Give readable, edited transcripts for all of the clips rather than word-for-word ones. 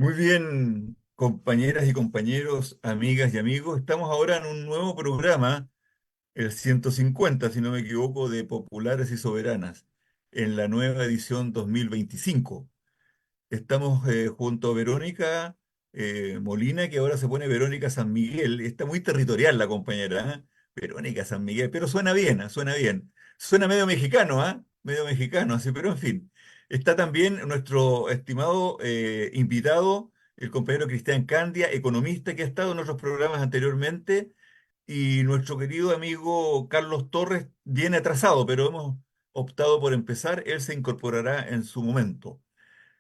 Muy bien, compañeras y compañeros, amigas y amigos. Estamos ahora en un nuevo programa, el 150, si no me equivoco, de Populares y Soberanas, en la nueva edición 2025. Estamos junto a Verónica Molina, que ahora se pone Verónica San Miguel. Está muy territorial la compañera, ¿eh? Verónica San Miguel, pero suena bien, ¿eh? Suena bien. Suena medio mexicano, ¿ah? Medio mexicano, así, pero en fin. Está también nuestro estimado invitado, el compañero Cristian Candia, economista que ha estado en otros programas anteriormente, y nuestro querido amigo Carlos Torres viene atrasado, pero hemos optado por empezar. Él se incorporará en su momento.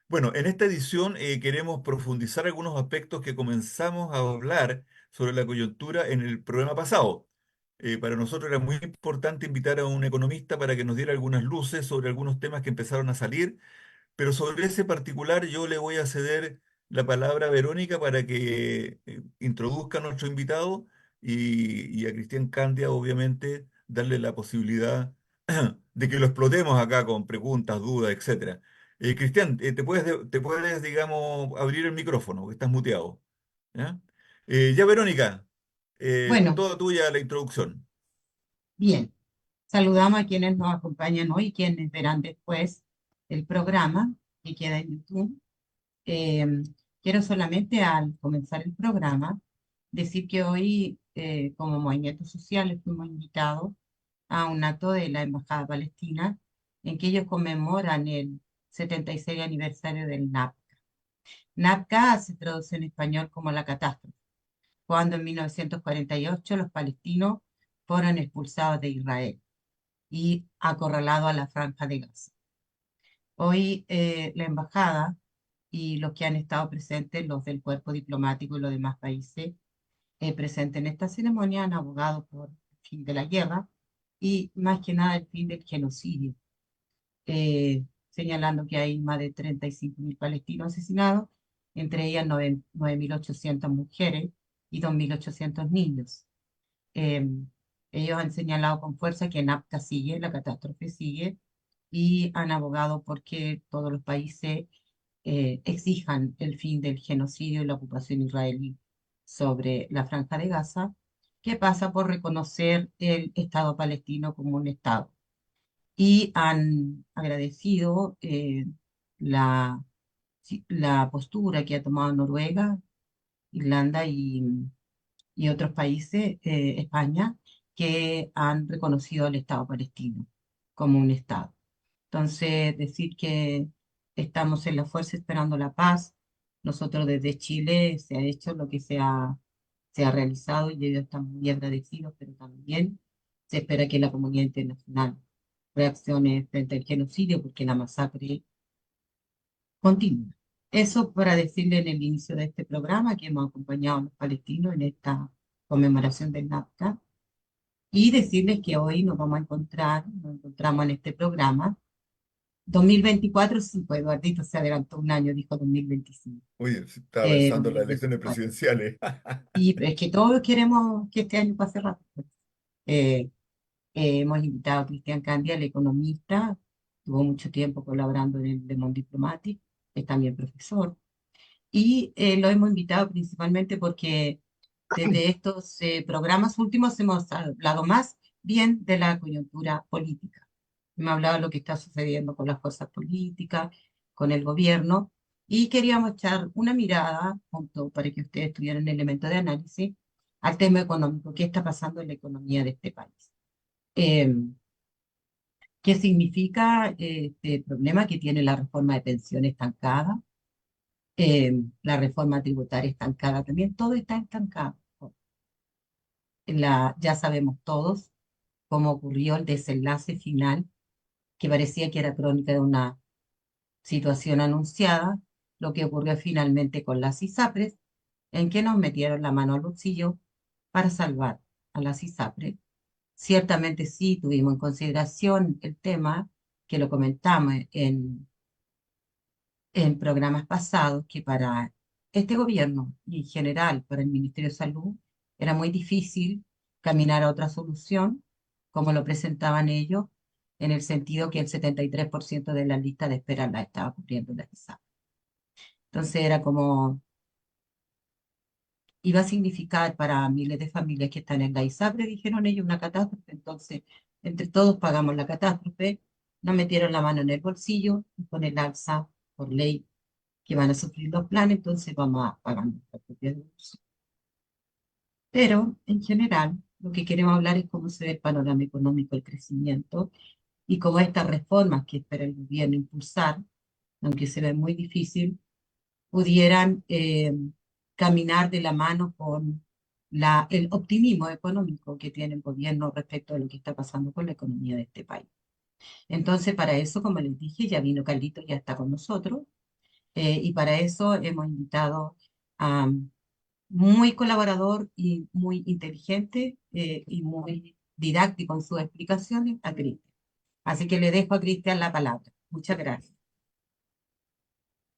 Bueno, en esta edición queremos profundizar algunos aspectos que comenzamos a hablar sobre la coyuntura en el programa pasado. Para nosotros era muy importante invitar a un economista para que nos diera algunas luces sobre algunos temas que empezaron a salir, pero sobre ese particular yo le voy a ceder la palabra a Verónica para que introduzca a nuestro invitado y a Cristian Candia, obviamente, darle la posibilidad de que lo explotemos acá con preguntas, dudas, etcétera. Cristian, te puedes, digamos, abrir el micrófono, que estás muteado. ¿Ya? Ya, Verónica, Bueno, toda tuya la introducción. bien. Saludamos a quienes nos acompañan hoy y quienes verán después el programa que queda en YouTube. Eh, Quiero solamente al comenzar el programa decir que hoy, como movimientos sociales, fuimos invitados a un acto de la Embajada Palestina en que ellos conmemoran el 76 aniversario del NAPCA. NAPCA se traduce en español como la catástrofe, cuando en 1948 los palestinos fueron expulsados de Israel y acorralado a la Franja de Gaza. Hoy la embajada y los que han estado presentes, los del cuerpo diplomático y los demás países presentes en esta ceremonia, han abogado por el fin de la guerra y más que nada el fin del genocidio, señalando que hay más de 35.000 palestinos asesinados, entre ellas 9.800 mujeres y 2.800 niños. Eh, Ellos han señalado con fuerza que NAFTA sigue, la catástrofe sigue, y han abogado porque todos los países exijan el fin del genocidio y la ocupación israelí sobre la Franja de Gaza, que pasa por reconocer el Estado palestino como un Estado. Y han agradecido la, la postura que ha tomado Noruega, Irlanda y otros países, España, que han reconocido al Estado palestino como un Estado. Entonces, decir que estamos en la fuerza esperando la paz. Nosotros desde Chile se ha hecho lo que se ha realizado y ellos están muy agradecidos, pero también se espera que la comunidad internacional reaccione frente al genocidio porque la masacre continúa. Eso para decirle en el inicio de este programa que hemos acompañado a los palestinos en esta conmemoración del NAFTA y decirles que hoy nos encontramos en este programa 2024, sí, pues Eduardito se adelantó un año, dijo 2025, Oye, estaba pensando en las elecciones 2024. presidenciales. Y pero es que todos queremos que este año pase rápido, pues. Eh, Hemos invitado a Cristian Candia, el economista, tuvo mucho tiempo colaborando en el Le Monde Diplomatique, es también profesor. Y lo hemos invitado principalmente porque desde estos programas últimos hemos hablado más bien de la coyuntura política. Me ha hablado de lo que está sucediendo con las fuerzas políticas, con el gobierno, y queríamos echar una mirada junto para que ustedes tuvieran elemento de análisis al tema económico, qué está pasando en la economía de este país. Eh, ¿Qué significa este problema que tiene la reforma de pensiones estancada? La reforma tributaria estancada también, todo está estancado. Ya sabemos todos cómo ocurrió el desenlace final, que parecía que era crónica de una situación anunciada, lo que ocurrió finalmente con las ISAPRES, en que nos metieron la mano al bolsillo para salvar a las ISAPRES. Ciertamente sí tuvimos en consideración el tema, que lo comentamos en programas pasados, que para este gobierno y en general para el Ministerio de Salud era muy difícil caminar a otra solución, como lo presentaban ellos, en el sentido que el 73% de la lista de espera la estaba cubriendo la ISAPRE. Entonces era como, iba a significar para miles de familias que están en la ISAPRE, dijeron ellos, una catástrofe. Entonces, entre todos pagamos la catástrofe, no metieron la mano en el bolsillo y con el alza por ley que van a sufrir los planes, entonces vamos a pagar nuestra propia devolución. Pero, en general, lo que queremos hablar es cómo se ve el panorama económico, el crecimiento y cómo estas reformas que espera el gobierno impulsar, aunque se ve muy difícil, pudieran caminar de la mano con el optimismo económico que tiene el gobierno respecto a lo que está pasando con la economía de este país. Entonces, para eso, como les dije, ya vino Carlito, ya está con nosotros, y para eso hemos invitado a muy colaborador y muy inteligente y muy didáctico en sus explicaciones a Cristian. Así que le dejo a Cristian la palabra. Muchas gracias.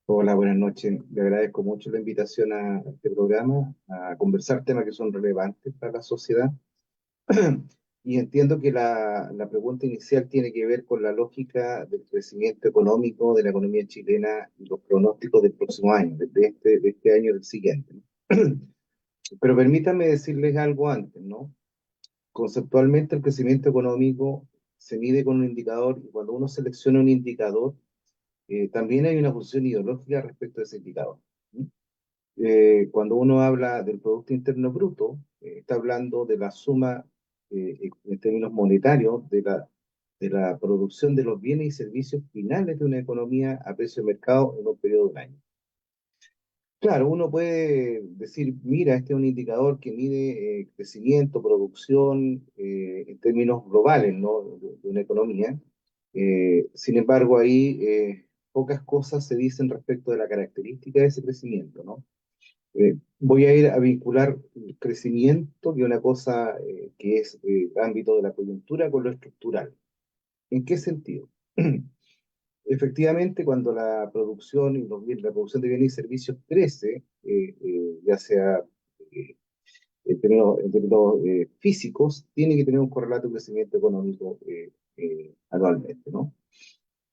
Hola, buenas noches. Le agradezco mucho la invitación a este programa, a conversar temas que son relevantes para la sociedad. Y entiendo que la pregunta inicial tiene que ver con la lógica del crecimiento económico de la economía chilena y los pronósticos del próximo año, de este año y del siguiente, ¿no? Pero permítanme decirles algo antes, ¿no? Conceptualmente, el crecimiento económico se mide con un indicador y cuando uno selecciona un indicador, también hay una posición ideológica respecto a ese indicador. ¿Sí? Cuando uno habla del Producto Interno Bruto, está hablando de la suma, en términos monetarios, de la producción de los bienes y servicios finales de una economía a precio de mercado en un periodo de un año. Claro, uno puede decir, mira, este es un indicador que mide crecimiento, producción, en términos globales, ¿no? De una economía. Sin embargo, ahí pocas cosas se dicen respecto de la característica de ese crecimiento, ¿no? Voy a ir a vincular el crecimiento, que es una cosa que es ámbito de la coyuntura, con lo estructural. ¿En qué sentido? Efectivamente, cuando la producción y la producción de bienes y servicios crece, ya sea eh, en términos físicos, tiene que tener un correlato de crecimiento económico anualmente, ¿no?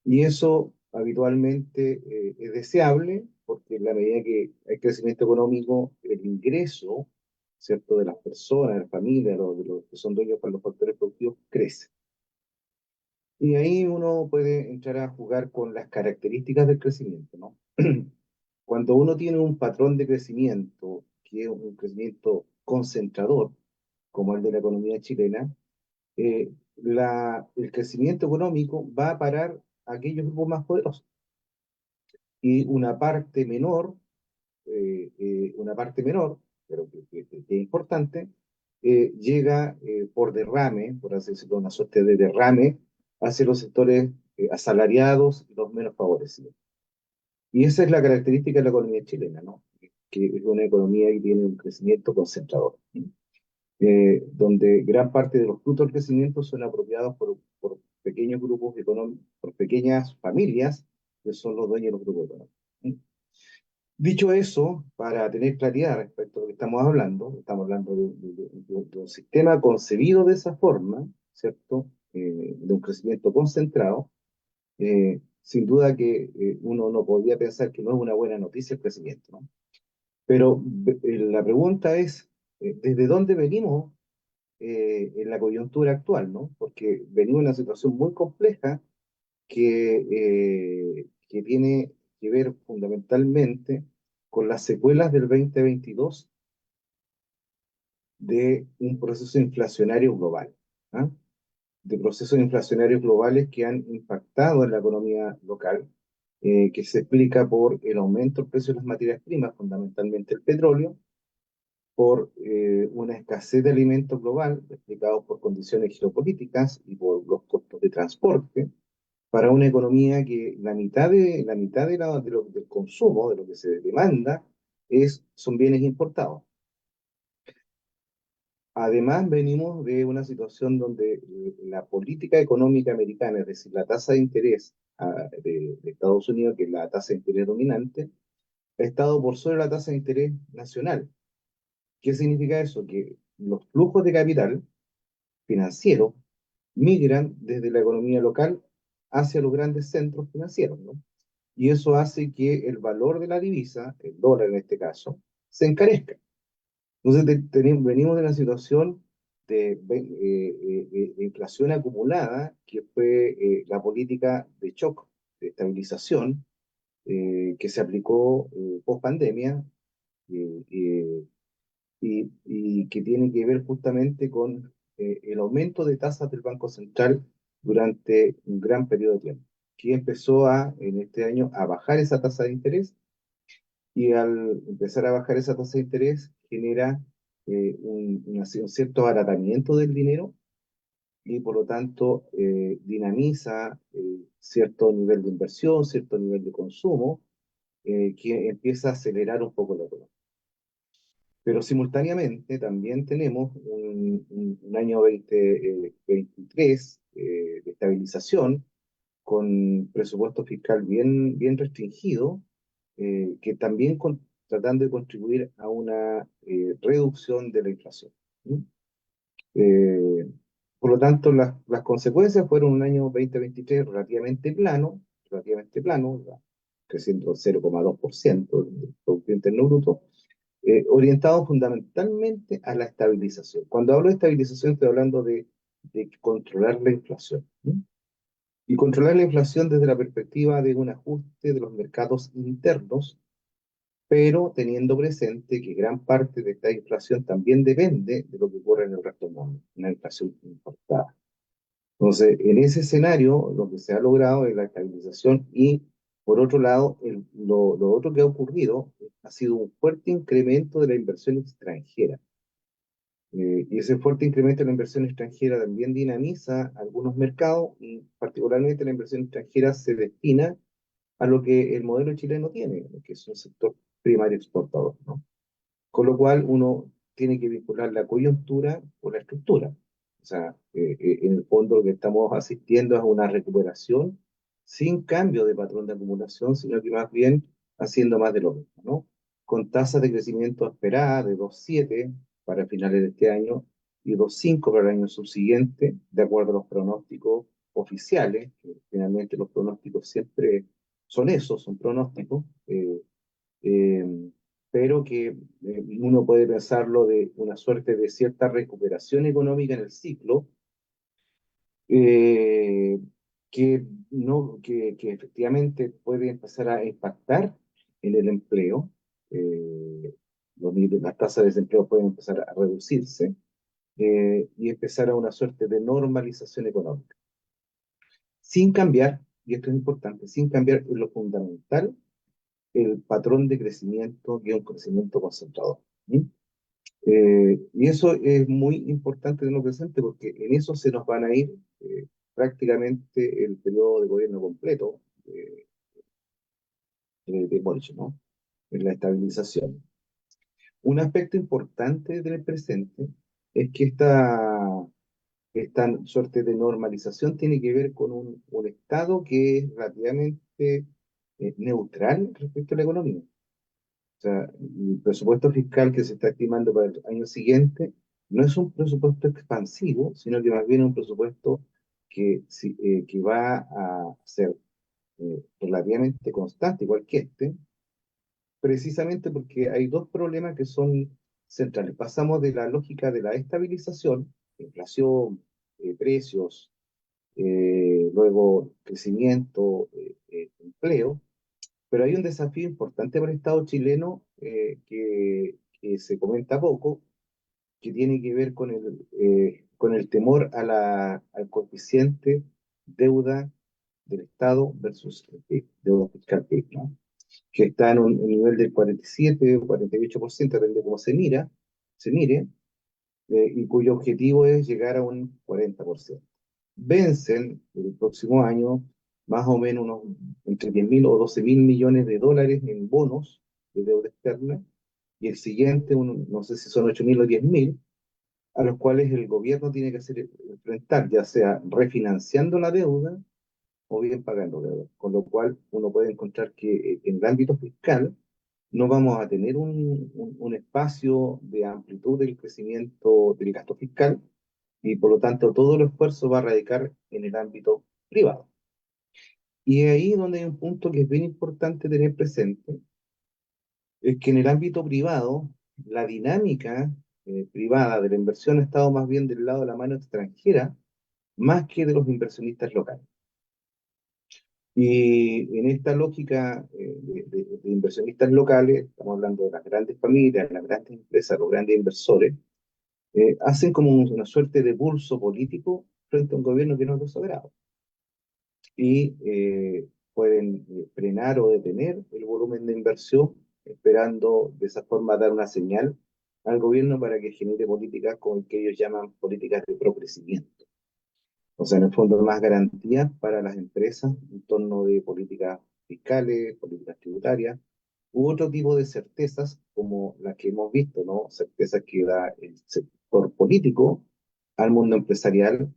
Y eso habitualmente es deseable porque en la medida que hay crecimiento económico, el ingreso, ¿cierto?, de las personas, de las familias, de los que son dueños para los factores productivos, crece. Y ahí uno puede entrar a jugar con las características del crecimiento, ¿no? Cuando uno tiene un patrón de crecimiento, que es un crecimiento concentrador, como el de la economía chilena, el crecimiento económico va a parar a aquellos grupos más poderosos. Y una parte menor, pero que es importante, llega por derrame, por así decirlo, una suerte de derrame hacia los sectores asalariados y los menos favorecidos. Y esa es la característica de la economía chilena, ¿no? Que es una economía que tiene un crecimiento concentrador, ¿sí? Donde gran parte de los frutos del crecimiento son apropiados por pequeños grupos económicos, por pequeñas familias que son los dueños de los grupos económicos, ¿sí? Dicho eso, para tener claridad respecto a lo que estamos hablando de un sistema concebido de esa forma, ¿cierto? De un crecimiento concentrado. Sin duda que uno no podría pensar que no es una buena noticia el crecimiento, ¿no? Pero la pregunta es, ¿desde dónde venimos en la coyuntura actual, ¿no? Porque venimos en una situación muy compleja que tiene que ver fundamentalmente con las secuelas del 2022 de un proceso inflacionario global, ¿ah? De procesos inflacionarios globales que han impactado en la economía local, que se explica por el aumento del precio de las materias primas, fundamentalmente el petróleo, por una escasez de alimentos global, explicado por condiciones geopolíticas y por los costos de transporte, para una economía que del consumo, de lo que se demanda, son bienes importados. Además, venimos de una situación donde la política económica americana, es decir, la tasa de interés de Estados Unidos, que es la tasa de interés dominante, ha estado por sobre la tasa de interés nacional. ¿Qué significa eso? Que los flujos de capital financiero migran desde la economía local hacia los grandes centros financieros, ¿no? y eso hace que el valor de la divisa, el dólar en este caso, se encarezca. Entonces venimos de una situación de inflación acumulada, que fue la política de shock, de estabilización, que se aplicó post pandemia, eh, eh, y que tiene que ver justamente con el aumento de tasas del Banco Central durante un gran periodo de tiempo, que empezó en este año a bajar esa tasa de interés, y al empezar a bajar esa tasa de interés genera un cierto abaratamiento del dinero, y por lo tanto dinamiza cierto nivel de inversión, cierto nivel de consumo, que empieza a acelerar un poco la economía. Pero simultáneamente también tenemos un año 2023 de estabilización, con presupuesto fiscal bien restringido, que también tratando de contribuir a una reducción de la inflación. ¿Sí? Eh, por lo tanto, las consecuencias fueron un año 2023 relativamente plano, creciendo 0,2% del Producto Interno Bruto, orientado fundamentalmente a la estabilización. Cuando hablo de estabilización, estoy hablando de controlar la inflación. ¿Sí? Y controlar la inflación desde la perspectiva de un ajuste de los mercados internos, pero teniendo presente que gran parte de esta inflación también depende de lo que ocurre en el resto del mundo, una inflación importada. Entonces, en ese escenario, lo que se ha logrado es la estabilización, y, por otro lado, lo otro que ha ocurrido ha sido un fuerte incremento de la inversión extranjera. Y ese fuerte incremento de la inversión extranjera también dinamiza algunos mercados, y particularmente la inversión extranjera se destina a lo que el modelo chileno tiene, que es un sector primario exportador, ¿no? Con lo cual uno tiene que vincular la coyuntura con la estructura. O sea, en el fondo lo que estamos asistiendo es a una recuperación sin cambio de patrón de acumulación, sino que más bien haciendo más de lo mismo, ¿no? Con tasas de crecimiento esperadas de 2,7 para finales de este año y 2,5 para el año subsiguiente, de acuerdo a los pronósticos oficiales, que finalmente los pronósticos siempre son esos, son pronósticos. Eh, pero que uno puede pensarlo de una suerte de cierta recuperación económica en el ciclo, eh, que, no, que efectivamente puede empezar a impactar en el empleo. Las tasas de desempleo pueden empezar a reducirse, y empezar a una suerte de normalización económica, sin cambiar, y esto es importante, sin cambiar en lo fundamental el patrón de crecimiento, que es un crecimiento concentrador. ¿Sí? Y eso es muy importante tenerlo presente, porque en eso se nos van a ir prácticamente el periodo de gobierno completo de Boric, ¿no? En la estabilización. Un aspecto importante del presente es que esta suerte de normalización tiene que ver con un Estado que es relativamente neutral respecto a la economía. O sea, el presupuesto fiscal que se está estimando para el año siguiente no es un presupuesto expansivo, sino que más bien un presupuesto que va a ser relativamente constante, igual que este, precisamente porque hay dos problemas que son centrales. Pasamos de la lógica de la estabilización, inflación, precios, luego crecimiento, empleo, pero hay un desafío importante para el Estado chileno, que se comenta poco, que tiene que ver con el temor al coeficiente deuda del Estado versus el PIB, deuda fiscal PIB, ¿no? Que está en un nivel del 47 o 48%, depende de cómo se mire, y cuyo objetivo es llegar a un 40%. Vencen el próximo año más o menos entre 10.000 o 12.000 millones de dólares en bonos de deuda externa, y el siguiente, no sé si son 8.000 o 10.000, a los cuales el gobierno tiene que enfrentar, ya sea refinanciando la deuda o bien pagando deuda. Con lo cual uno puede encontrar que en el ámbito fiscal no vamos a tener un espacio de amplitud del crecimiento del gasto fiscal, y por lo tanto todo el esfuerzo va a radicar en el ámbito privado. Y ahí donde hay un punto que es bien importante tener presente, es que en el ámbito privado, la dinámica privada de la inversión ha estado más bien del lado de la mano extranjera, más que de los inversionistas locales. Y en esta lógica de inversionistas locales, estamos hablando de las grandes familias, las grandes empresas, los grandes inversores, hacen como una suerte de pulso político frente a un gobierno que no es de su agrado. Y pueden frenar o detener el volumen de inversión, esperando de esa forma dar una señal al gobierno para que genere políticas con que ellos llaman políticas de procrecimiento. O sea, en el fondo, más garantías para las empresas en torno de políticas fiscales, políticas tributarias, u otro tipo de certezas como las que hemos visto, ¿no? Certezas que da el sector político al mundo empresarial,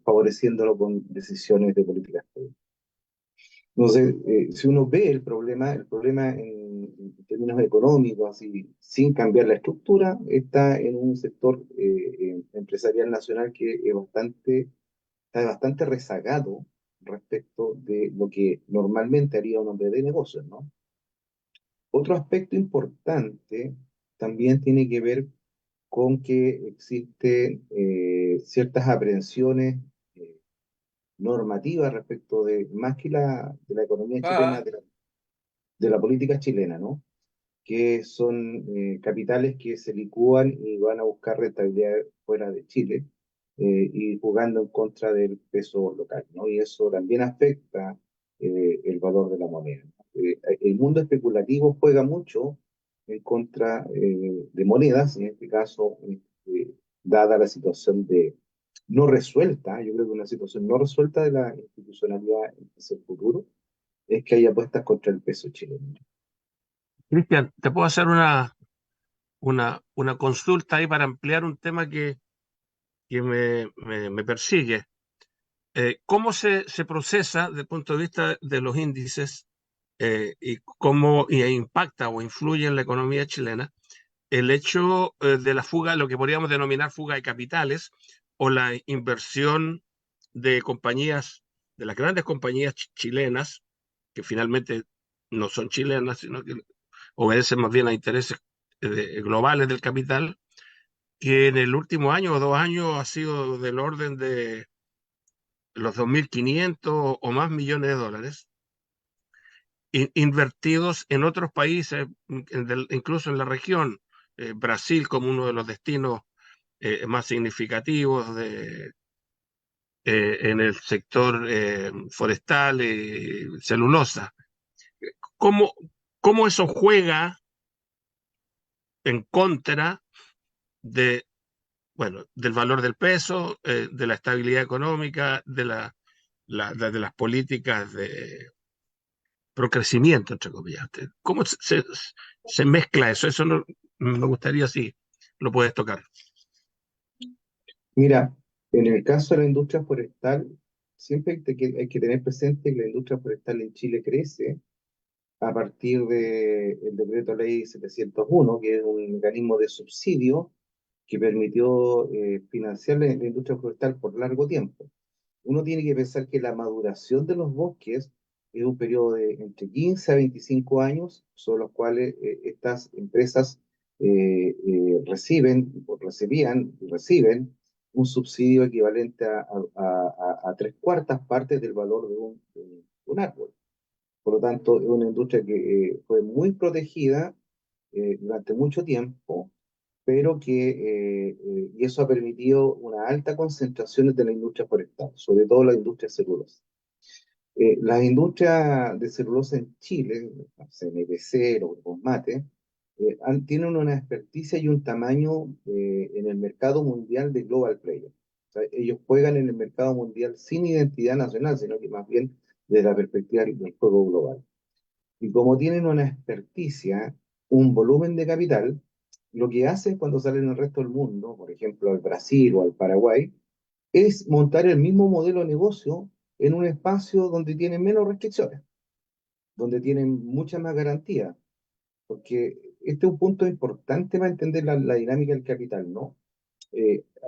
favoreciéndolo con decisiones de políticas públicas. Entonces, si uno ve el problema en términos económicos, así, sin cambiar la estructura, está en un sector empresarial nacional que es está bastante rezagado respecto de lo que normalmente haría un hombre de negocios, ¿no? Otro aspecto importante también tiene que ver con que existen ciertas aprehensiones normativas respecto de, más que de la economía chilena, de la política chilena, ¿no? Que son capitales que se licúan y van a buscar rentabilidad fuera de Chile y jugando en contra del peso local, ¿no? Y eso también afecta el valor de la moneda, ¿no? El mundo especulativo juega mucho en contra de monedas, en este caso, dada la situación de no resuelta, yo creo que una situación no resuelta de la institucionalidad en el futuro, es que hay apuestas contra el peso chileno. Cristian, te puedo hacer una consulta ahí para ampliar un tema que me persigue. ¿Cómo se procesa desde el punto de vista de los índices y cómo impacta o influye en la economía chilena el hecho de la fuga, lo que podríamos denominar fuga de capitales o la inversión de compañías, de las grandes compañías chilenas, que finalmente no son chilenas, sino que obedecen más bien a intereses globales del capital, que en el último año o 2 años ha sido del orden de los 2.500 o más millones de dólares invertidos en otros países, incluso en la región. Brasil como uno de los destinos más significativos en el sector forestal y celulosa. ¿Cómo, ¿Cómo eso juega en contra de, bueno, del valor del peso, de la estabilidad económica, de las políticas de procrecimiento, entre comillas? ¿Cómo se mezcla eso? Eso no, me gustaría si lo puedes tocar. Mira, en el caso de la industria forestal, siempre hay que tener presente que la industria forestal en Chile crece a partir del decreto ley 701, que es un mecanismo de subsidio que permitió financiar la industria forestal por largo tiempo. Uno tiene que pensar que la maduración de los bosques es un periodo de entre 15 a 25 años, sobre los cuales estas empresas reciben, o recibían y reciben un subsidio equivalente a 3/4 partes del valor de un árbol. Por lo tanto, es una industria que fue muy protegida durante mucho tiempo, pero y eso ha permitido una alta concentración de la industria forestal, sobre todo la industria celulosa. Las industrias de celulosa en Chile, CNPC, los grupos Mate, tienen una experticia y un tamaño en el mercado mundial de global player. O sea, ellos juegan en el mercado mundial sin identidad nacional, sino que más bien desde la perspectiva del juego global. Y como tienen una experticia, un volumen de capital, lo que hacen cuando salen al resto del mundo, por ejemplo al Brasil o al Paraguay, es montar el mismo modelo de negocio en un espacio donde tienen menos restricciones, donde tienen mucha más garantía, porque este es un punto importante para entender la dinámica del capital, ¿no?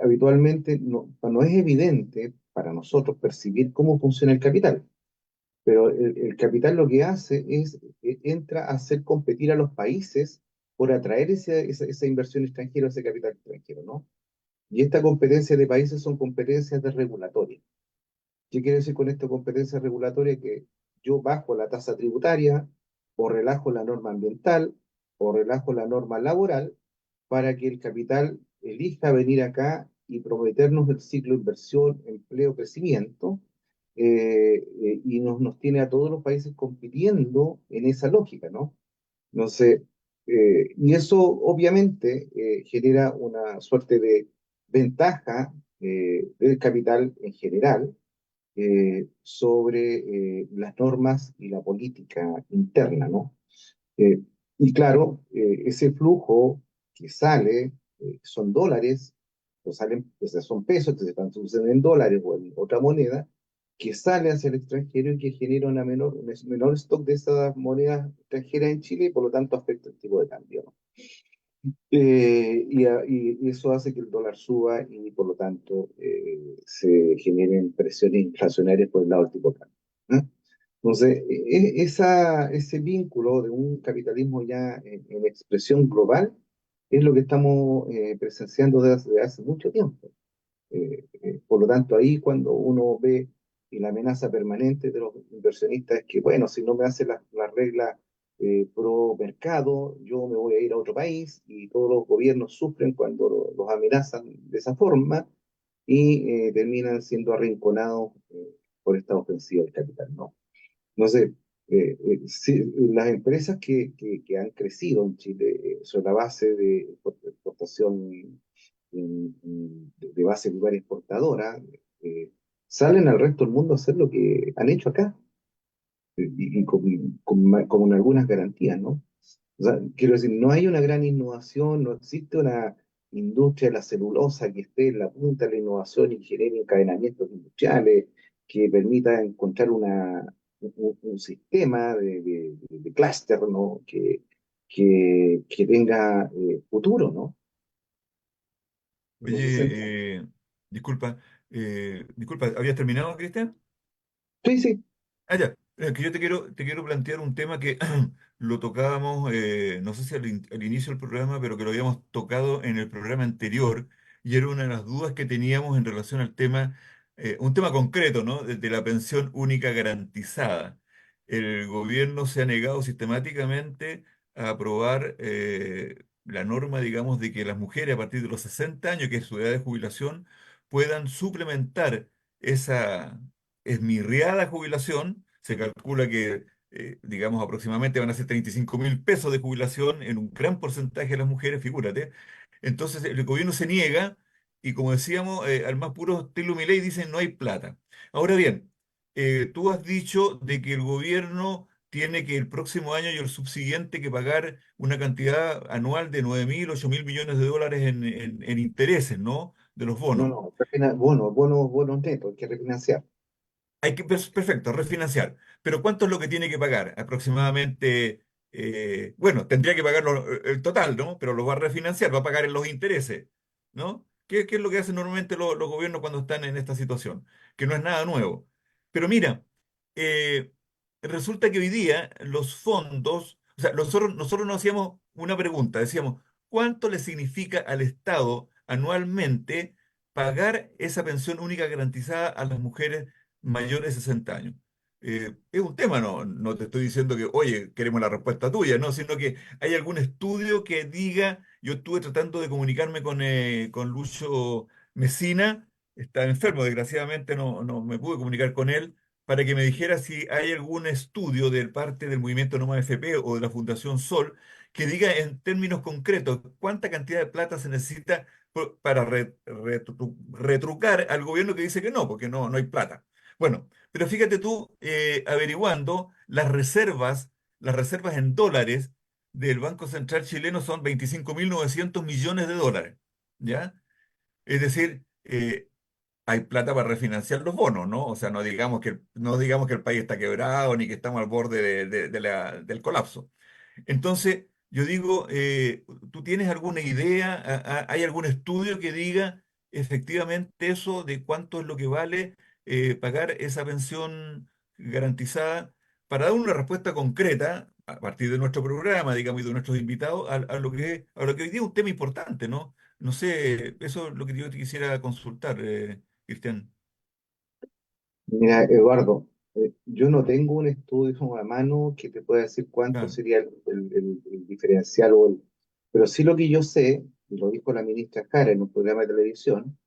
Habitualmente no es evidente para nosotros percibir cómo funciona el capital. Pero el capital lo que hace es, entra a hacer competir a los países por atraer esa inversión extranjera, ese capital extranjero, ¿no? Y esta competencia de países son competencias de regulatoria. ¿Qué quiere decir con esta competencia regulatoria? Que yo bajo la tasa tributaria o relajo la norma ambiental o relajo la norma laboral para que el capital elija venir acá y prometernos el ciclo de inversión, empleo, crecimiento, y nos tiene a todos los países compitiendo en esa lógica, ¿no? No sé, y eso obviamente genera una suerte de ventaja del capital en general sobre las normas y la política interna, ¿no? Eh, y claro, ese flujo que sale son dólares, o salen, o sea, son pesos que se traducen en dólares o en otra moneda, que sale hacia el extranjero y que genera un menor stock de esas monedas extranjeras en Chile y por lo tanto afecta el tipo de cambio, ¿no? Y eso hace que el dólar suba y por lo tanto se generen presiones inflacionarias por el lado del tipo de cambio, ¿no? Entonces, ese vínculo de un capitalismo ya en expresión global es lo que estamos presenciando desde hace mucho tiempo. Por lo tanto, ahí cuando uno ve y la amenaza permanente de los inversionistas es que, bueno, si no me hace las reglas pro mercado, yo me voy a ir a otro país y todos los gobiernos sufren cuando los amenazan de esa forma y terminan siendo arrinconados por esta ofensiva del capital, ¿no? No sé, sí, las empresas que han crecido en Chile sobre la base de exportación de base primaria exportadora, eh, salen al resto del mundo a hacer lo que han hecho acá, y con algunas garantías, ¿no? O sea, quiero decir, no hay una gran innovación, no existe una industria de la celulosa que esté en la punta de la innovación y genere encadenamientos industriales que permita encontrar un sistema de clúster, ¿no? Que tenga futuro, ¿no? En ese sentido. Oye, disculpa, disculpa, ¿habías terminado, Cristian? Sí, sí, Ah, ya. Que yo te quiero plantear un tema que lo tocábamos, no sé si al inicio del programa, pero que lo habíamos tocado en el programa anterior, y era una de las dudas que teníamos en relación al tema, un tema concreto, ¿no? De la pensión única garantizada. El gobierno se ha negado sistemáticamente a aprobar la norma, digamos, de que las mujeres a partir de los 60 años, que es su edad de jubilación, puedan suplementar esa esmirriada jubilación. Se calcula que, digamos, aproximadamente van a ser 35.000 pesos de jubilación en un gran porcentaje de las mujeres, figúrate. Entonces, el gobierno se niega y, como decíamos, al más puro estilo Milei dicen no hay plata. Ahora bien, tú has dicho de que el gobierno tiene que el próximo año y el subsiguiente que pagar una cantidad anual de 9.000, 8.000 millones de dólares en intereses, ¿no? De los no, bonos. no, bonos netos, hay que refinanciar. Hay que, perfecto, refinanciar. Pero ¿cuánto es lo que tiene que pagar? Aproximadamente, bueno, tendría que pagar el total, ¿no? Pero lo va a refinanciar, va a pagar en los intereses, ¿no? ¿Qué es lo que hacen normalmente los gobiernos cuando están en esta situación? Que no es nada nuevo. Pero mira, eh, resulta que hoy día los fondos, o sea, nosotros nos hacíamos una pregunta, decíamos, ¿cuánto le significa al Estado anualmente pagar esa pensión única garantizada a las mujeres mayores de 60 años? Es un tema, no te estoy diciendo que, oye, queremos la respuesta tuya, no, sino que hay algún estudio que diga, yo estuve tratando de comunicarme con Lucho Mesina, está enfermo, desgraciadamente no me pude comunicar con él, para que me dijera si hay algún estudio de parte del movimiento Noma FP o de la Fundación Sol que diga en términos concretos cuánta cantidad de plata se necesita para retrucar al gobierno que dice que no, porque no hay plata. Bueno, pero fíjate tú, averiguando, las reservas en dólares del Banco Central chileno son 25.900 millones de dólares, ¿ya? Es decir, hay plata para refinanciar los bonos, ¿no? O sea, no digamos que el país está quebrado ni que estamos al borde del colapso. Entonces, yo digo, ¿tú tienes alguna idea? ¿Hay algún estudio que diga efectivamente eso de cuánto es lo que vale pagar esa pensión garantizada para dar una respuesta concreta a partir de nuestro programa, digamos, y de nuestros invitados a lo que hoy día es un tema importante, ¿no? No sé, eso es lo que yo te quisiera consultar, Cristian. Mira, Eduardo, yo no tengo un estudio a mano que te pueda decir cuánto Claro. sería el diferencial pero sí lo que yo sé, y lo dijo la ministra Jara en un programa de televisión,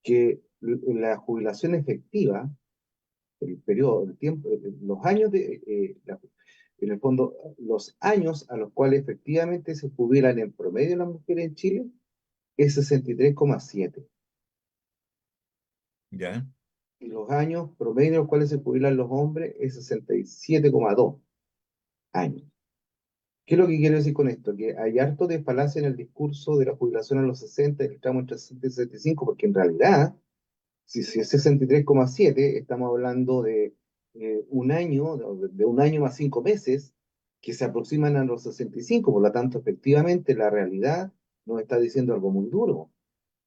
que la jubilación efectiva, el periodo, el tiempo, los años en el fondo, los años a los cuales efectivamente se jubilan en promedio las mujeres en Chile es 63,7. ¿Ya? Y los años promedio en los cuales se jubilan los hombres es 67,2 años. ¿Qué es lo que quiero decir con esto? Que hay harto de falacia en el discurso de la jubilación a los 60, el tramo entre 60 y 65, porque en realidad, si es 63,7, estamos hablando de un año, de un año más 5 meses, que se aproximan a los 65. Por lo tanto, efectivamente, la realidad nos está diciendo algo muy duro.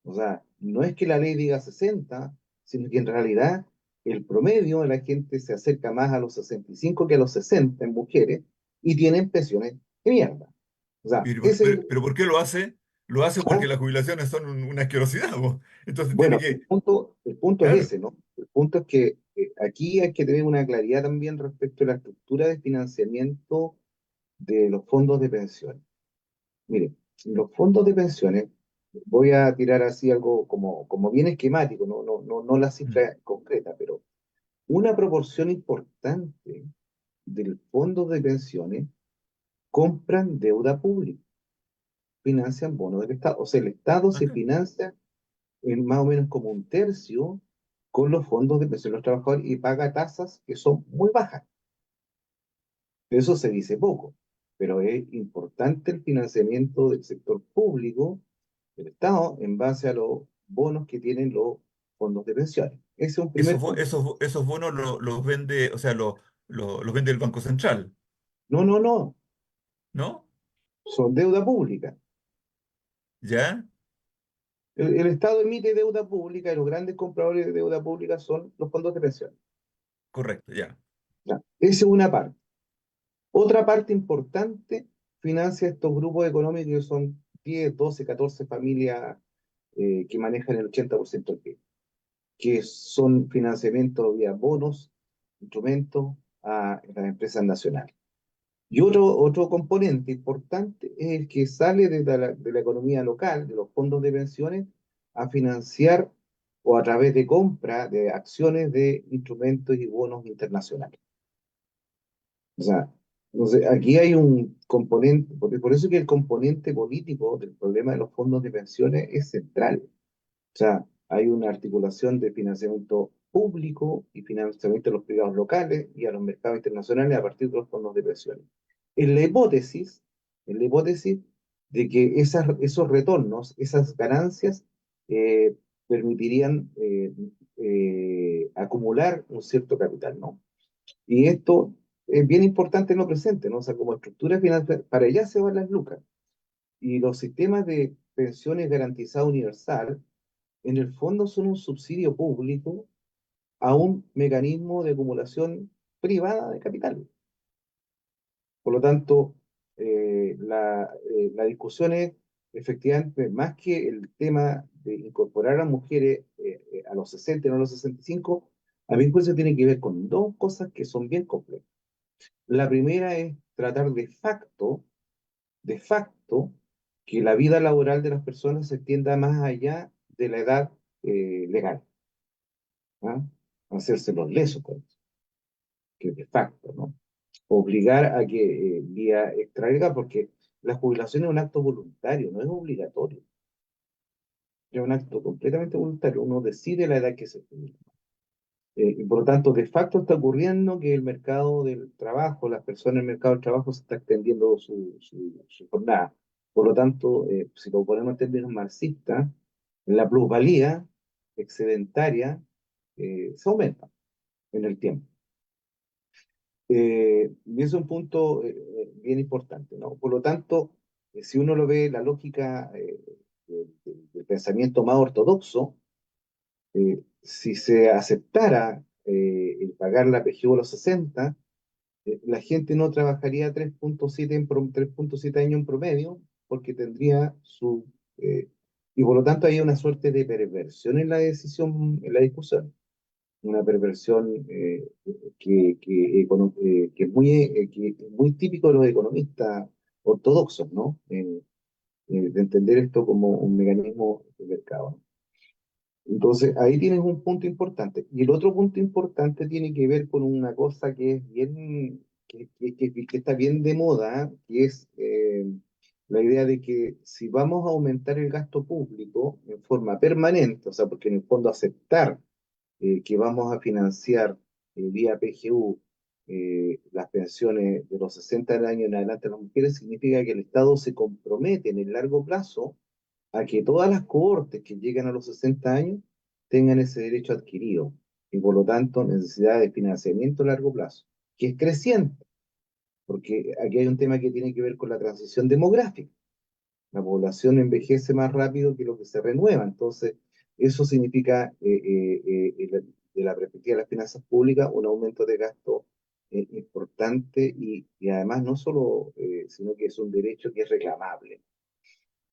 O sea, no es que la ley diga 60, sino que en realidad el promedio de la gente se acerca más a los 65 que a los 60 en mujeres y tienen pensiones de mierda. O sea, Pero ¿por qué lo hace? Lo hace porque ¿ah? las jubilaciones son una asquerosidad, po. Entonces tiene Bueno, que, el punto es claro. ese, ¿no? El punto es que aquí hay que tener una claridad también respecto a la estructura de financiamiento de los fondos de pensiones. Mire, los fondos de pensiones, voy a tirar así algo como bien esquemático, no la Mm. cifra concreta, pero una proporción importante del fondo de pensiones compran deuda pública, financian bonos del Estado. O sea, el Estado se Ajá. financia en más o menos como un tercio con los fondos de pensión de los trabajadores y paga tasas que son muy bajas. De eso se dice poco, pero es importante el financiamiento del sector público, del Estado, en base a los bonos que tienen los fondos de pensiones. Ese es un primer punto. Esos bonos los vende, o sea, los vende el Banco Central, No, ¿no? son deuda pública. ¿Ya? El Estado emite deuda pública y los grandes compradores de deuda pública son los fondos de pensiones. Correcto, ya. Ya, esa es una parte. Otra parte importante financia estos grupos económicos que son 10, 12, 14 familias que manejan el 80% del PIB, que son financiamientos vía bonos, instrumentos a las empresas nacionales. Y otro componente importante es el que sale de la economía local, de los fondos de pensiones, a financiar o a través de compra de acciones de instrumentos y bonos internacionales. O sea, entonces aquí hay un componente, por eso que el componente político del problema de los fondos de pensiones es central. O sea, hay una articulación de financiamiento público y financiamiento de los privados locales y a los mercados internacionales a partir de los fondos de pensiones. En la hipótesis, en la hipótesis de que esos retornos, esas ganancias, eh, permitirían acumular un cierto capital, ¿no? Y esto es bien importante en lo presente, ¿no? O sea, como estructura financiera, para allá se van las lucas. Y los sistemas de pensiones garantizadas universal, en el fondo son un subsidio público a un mecanismo de acumulación privada de capital. Por lo tanto, la discusión es efectivamente más que el tema de incorporar a mujeres a los 60 y no a los 65, a mi juicio tiene que ver con dos cosas que son bien complejas. La primera es tratar de facto, que la vida laboral de las personas se extienda más allá de la edad legal, ¿ah? Hacerse los lesos con eso, que de facto, ¿no? Obligar a que vía extralegal, porque la jubilación es un acto voluntario, no es obligatorio, es un acto completamente voluntario, uno decide la edad que se jubila. Y por lo tanto, de facto está ocurriendo que el mercado del trabajo, las personas en el mercado del trabajo se está extendiendo su jornada. Por lo tanto, si lo ponemos en términos marxistas, la plusvalía excedentaria se aumenta en el tiempo. Y es un punto bien importante, ¿no? Por lo tanto, si uno lo ve la lógica del pensamiento más ortodoxo, si se aceptara el pagar la PGU a los 60, la gente no trabajaría 3.7 años en promedio, porque tendría su... y por lo tanto hay una suerte de perversión en la decisión, en la discusión. Una perversión que es muy típico de los economistas ortodoxos, ¿no? De entender esto como un mecanismo de mercado, ¿no? Entonces, ahí tienes un punto importante. Y el otro punto importante tiene que ver con una cosa que es bien, que está bien de moda, que es la idea de que si vamos a aumentar el gasto público en forma permanente, o sea, porque en el fondo aceptar que vamos a financiar vía PGU las pensiones de los 60 años en adelante a las mujeres, significa que el Estado se compromete en el largo plazo a que todas las cohortes que llegan a los 60 años tengan ese derecho adquirido y por lo tanto necesidad de financiamiento a largo plazo, que es creciente, porque aquí hay un tema que tiene que ver con la transición demográfica. La población envejece más rápido que lo que se renueva, entonces eso significa, de la perspectiva de las finanzas públicas, un aumento de gasto importante y además no solo, sino que es un derecho que es reclamable.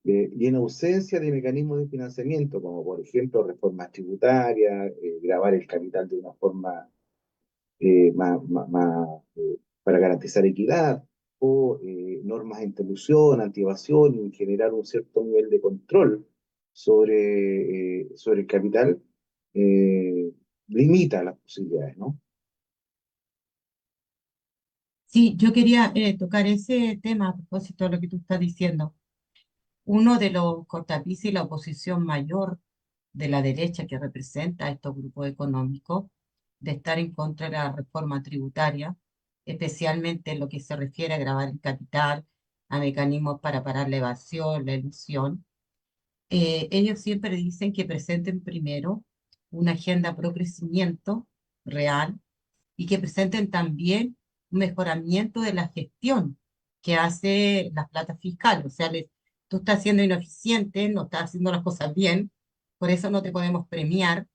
Y en ausencia de mecanismos de financiamiento, como por ejemplo reformas tributarias, gravar el capital de una forma para garantizar equidad, o normas anti-elusión, anti-evasión y generar un cierto nivel de control sobre el capital, eh, limita las posibilidades, ¿no? Sí, yo quería tocar ese tema a propósito de lo que tú estás diciendo. Uno de los cortapisas y la oposición mayor de la derecha que representa a estos grupos económicos de estar en contra de la reforma tributaria, especialmente en lo que se refiere a gravar el capital, a mecanismos para parar la evasión, la ilusión. Ellos siempre dicen que presenten primero una agenda pro crecimiento real y que presenten también un mejoramiento de la gestión que hace las platas fiscales. O sea, tú estás siendo ineficiente, no estás haciendo las cosas bien, por eso no te podemos premiar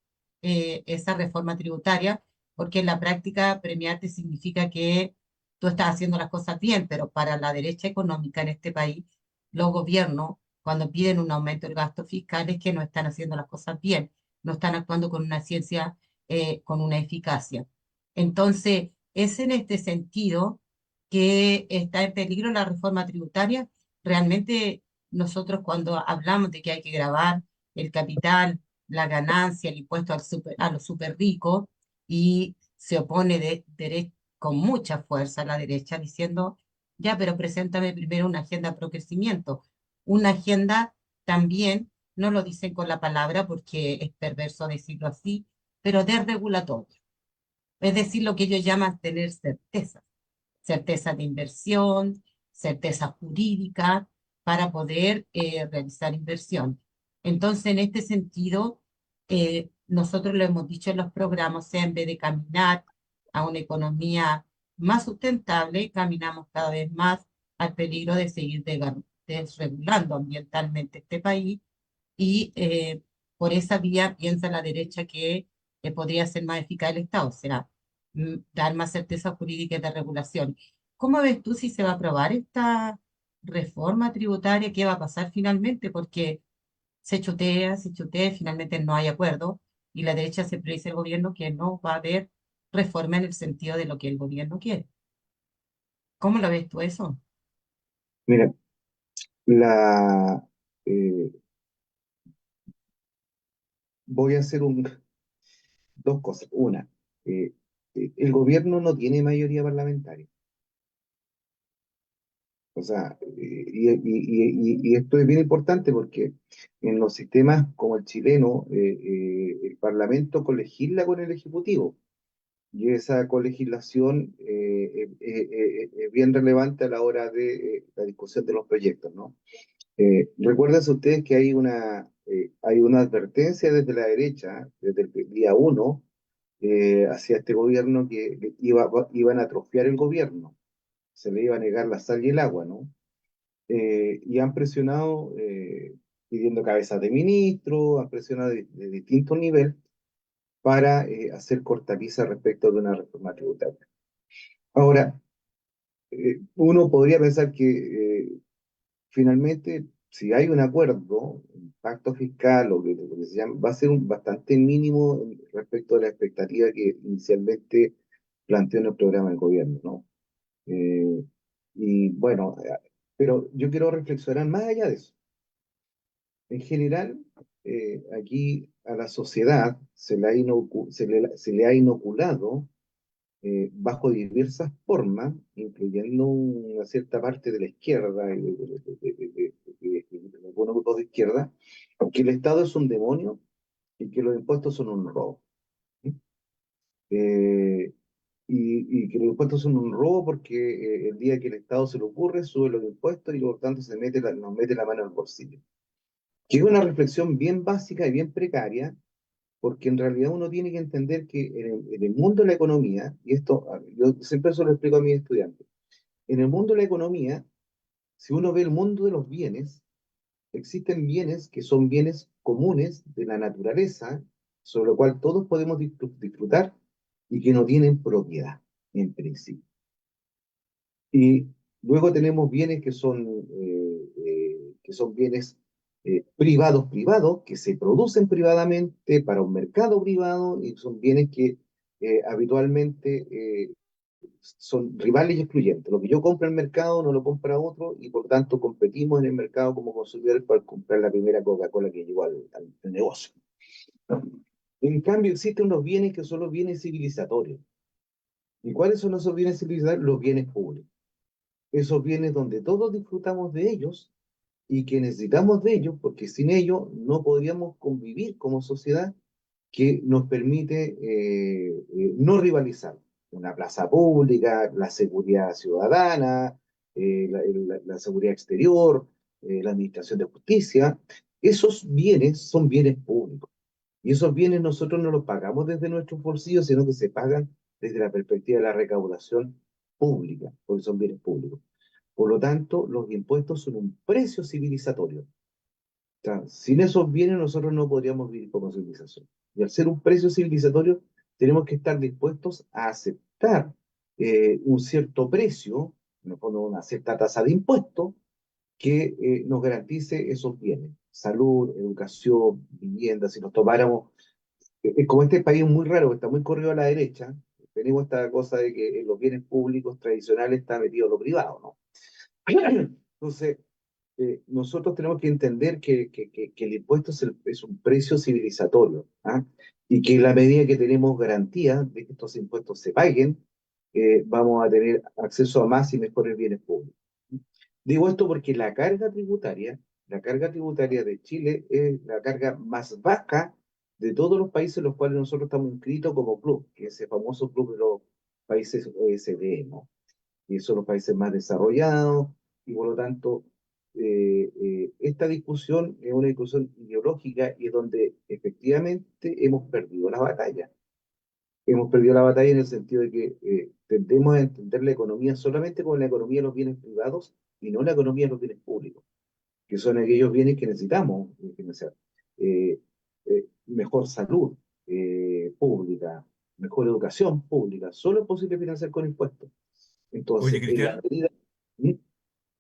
esa reforma tributaria, porque en la práctica premiarte significa que tú estás haciendo las cosas bien, pero para la derecha económica en este país, los gobiernos, cuando piden un aumento del gasto fiscal, es que no están haciendo las cosas bien, no están actuando con una ciencia, con una eficacia. Entonces, es en este sentido que está en peligro la reforma tributaria. Realmente nosotros cuando hablamos de que hay que gravar el capital, la ganancia, el impuesto a los super ricos, y se opone con mucha fuerza a la derecha diciendo, ya, pero preséntame primero una agenda pro crecimiento. Una agenda también, no lo dicen con la palabra porque es perverso decirlo así, pero desregulatoria. Es decir, lo que ellos llaman tener certeza, certeza de inversión, certeza jurídica para poder realizar inversión. Entonces, en este sentido, nosotros lo hemos dicho en los programas, o sea, en vez de caminar a una economía más sustentable, caminamos cada vez más al peligro de seguir desregulando ambientalmente este país y por esa vía piensa la derecha que podría ser más eficaz el Estado, o sea, dar más certeza jurídica y de regulación. ¿Cómo ves tú si se va a aprobar esta reforma tributaria? ¿Qué va a pasar finalmente? Porque se chutea, finalmente no hay acuerdo y la derecha siempre dice al gobierno que no va a haber reforma en el sentido de lo que el gobierno quiere. ¿Cómo lo ves tú eso? Mira, la, eh, voy a hacer dos cosas. Una, el gobierno no tiene mayoría parlamentaria. O sea, y esto es bien importante porque en los sistemas como el chileno, el Parlamento colegisla con el Ejecutivo y esa colegislación es bien relevante a la hora de la discusión de los proyectos, ¿no? Recuérdense ustedes que hay una advertencia desde la derecha, desde el día uno, hacia este gobierno que iban a atrofiar el gobierno, se le iba a negar la sal y el agua, ¿no? Y han presionado pidiendo cabezas de ministro, han presionado de distintos niveles, para hacer cortapisa respecto de una reforma tributaria. Ahora, uno podría pensar que finalmente, si hay un acuerdo, un pacto fiscal o lo que se llama, va a ser bastante mínimo respecto a la expectativa que inicialmente planteó en el programa del gobierno, ¿no? Eh, y bueno, pero yo quiero reflexionar más allá de eso. En general, aquí a la sociedad se le ha inoculado bajo diversas formas, incluyendo una cierta parte de la izquierda y de algunos grupos de izquierda, que el Estado es un demonio y que los impuestos son un robo. ¿Sí? Eh, y que los impuestos son un robo porque el día que el Estado se le ocurre, sube los impuestos y por tanto nos mete la mano al bolsillo. Que es una reflexión bien básica y bien precaria, porque en realidad uno tiene que entender que en el mundo de la economía, y esto yo siempre eso lo explico a mis estudiantes, en el mundo de la economía, si uno ve el mundo de los bienes, existen bienes que son bienes comunes de la naturaleza, sobre lo cual todos podemos disfrutar y que no tienen propiedad en principio. Y luego tenemos bienes que son bienes privados, que se producen privadamente para un mercado privado y son bienes que habitualmente son rivales y excluyentes. Lo que yo compro en el mercado no lo compra otro y por tanto competimos en el mercado como consumidores para comprar la primera Coca-Cola que llegó al negocio. En cambio, existen unos bienes que son los bienes civilizatorios. ¿Y cuáles son esos bienes civilizatorios? Los bienes públicos. Esos bienes donde todos disfrutamos de ellos y que necesitamos de ellos porque sin ellos no podríamos convivir como sociedad, que nos permite no rivalizar. Una plaza pública, la seguridad ciudadana, la seguridad exterior, la administración de justicia. Esos bienes son bienes públicos. Y esos bienes nosotros no los pagamos desde nuestros bolsillos, sino que se pagan desde la perspectiva de la recaudación pública, porque son bienes públicos. Por lo tanto, los impuestos son un precio civilizatorio. O sea, sin esos bienes nosotros no podríamos vivir como civilización. Y al ser un precio civilizatorio, tenemos que estar dispuestos a aceptar un cierto precio, en el fondo una cierta tasa de impuestos, que nos garantice esos bienes. Salud, educación, vivienda, si nos tomáramos como este país es muy raro, está muy corrido a la derecha, tenemos esta cosa de que en los bienes públicos tradicionales está metido lo privado, ¿no? Entonces, nosotros tenemos que entender que el impuesto es un precio civilizatorio, ¿ah? Y que en la medida que tenemos garantía de que estos impuestos se paguen, vamos a tener acceso a más y mejores bienes públicos. Digo esto porque la carga tributaria de Chile es la carga más baja de todos los países en los cuales nosotros estamos inscritos como club, que es ese famoso club de los países OECD, ¿no? Y son los países más desarrollados, y por lo tanto, esta discusión es una discusión ideológica y es donde efectivamente hemos perdido la batalla. Hemos perdido la batalla en el sentido de que tendemos a entender la economía solamente como la economía de los bienes privados y no la economía de los bienes públicos, que son aquellos bienes que necesitamos financiar. Mejor salud pública, mejor educación pública, solo es posible financiar con impuestos. Oye, Entonces, en la Cristian, medida... ¿Mm?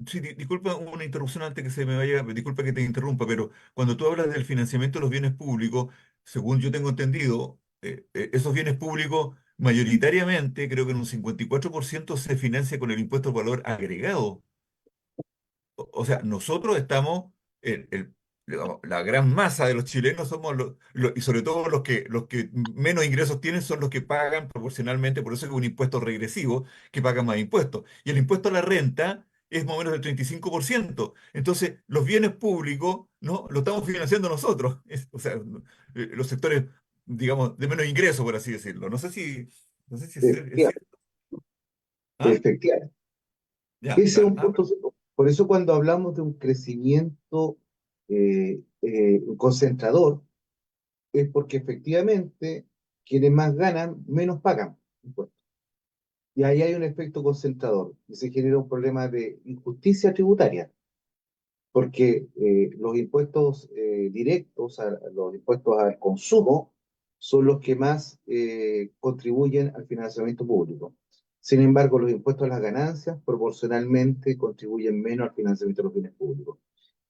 sí, disculpa una interrupción antes que se me vaya, disculpa que te interrumpa, pero cuando tú hablas del financiamiento de los bienes públicos, según yo tengo entendido, esos bienes públicos mayoritariamente, creo que en un 54% se financia con el impuesto al valor agregado. O sea, nosotros estamos, digamos, la gran masa de los chilenos somos y sobre todo los que menos ingresos tienen son los que pagan proporcionalmente, por eso es un impuesto regresivo, que pagan más impuestos. Y el impuesto a la renta es más o menos del 35%. Entonces, los bienes públicos, ¿no? Lo estamos financiando nosotros. O sea, los sectores, digamos, de menos ingresos, por así decirlo. No sé si es Efectivamente, cierto. ¿Ah? efectivamente. Ya, Ese es claro. un punto. Por eso cuando hablamos de un crecimiento concentrador, es porque efectivamente quienes más ganan, menos pagan impuestos. Y ahí hay un efecto concentrador y se genera un problema de injusticia tributaria, porque los impuestos directos, los impuestos al consumo, son los que más contribuyen al financiamiento público. Sin embargo, los impuestos a las ganancias proporcionalmente contribuyen menos al financiamiento de los bienes públicos.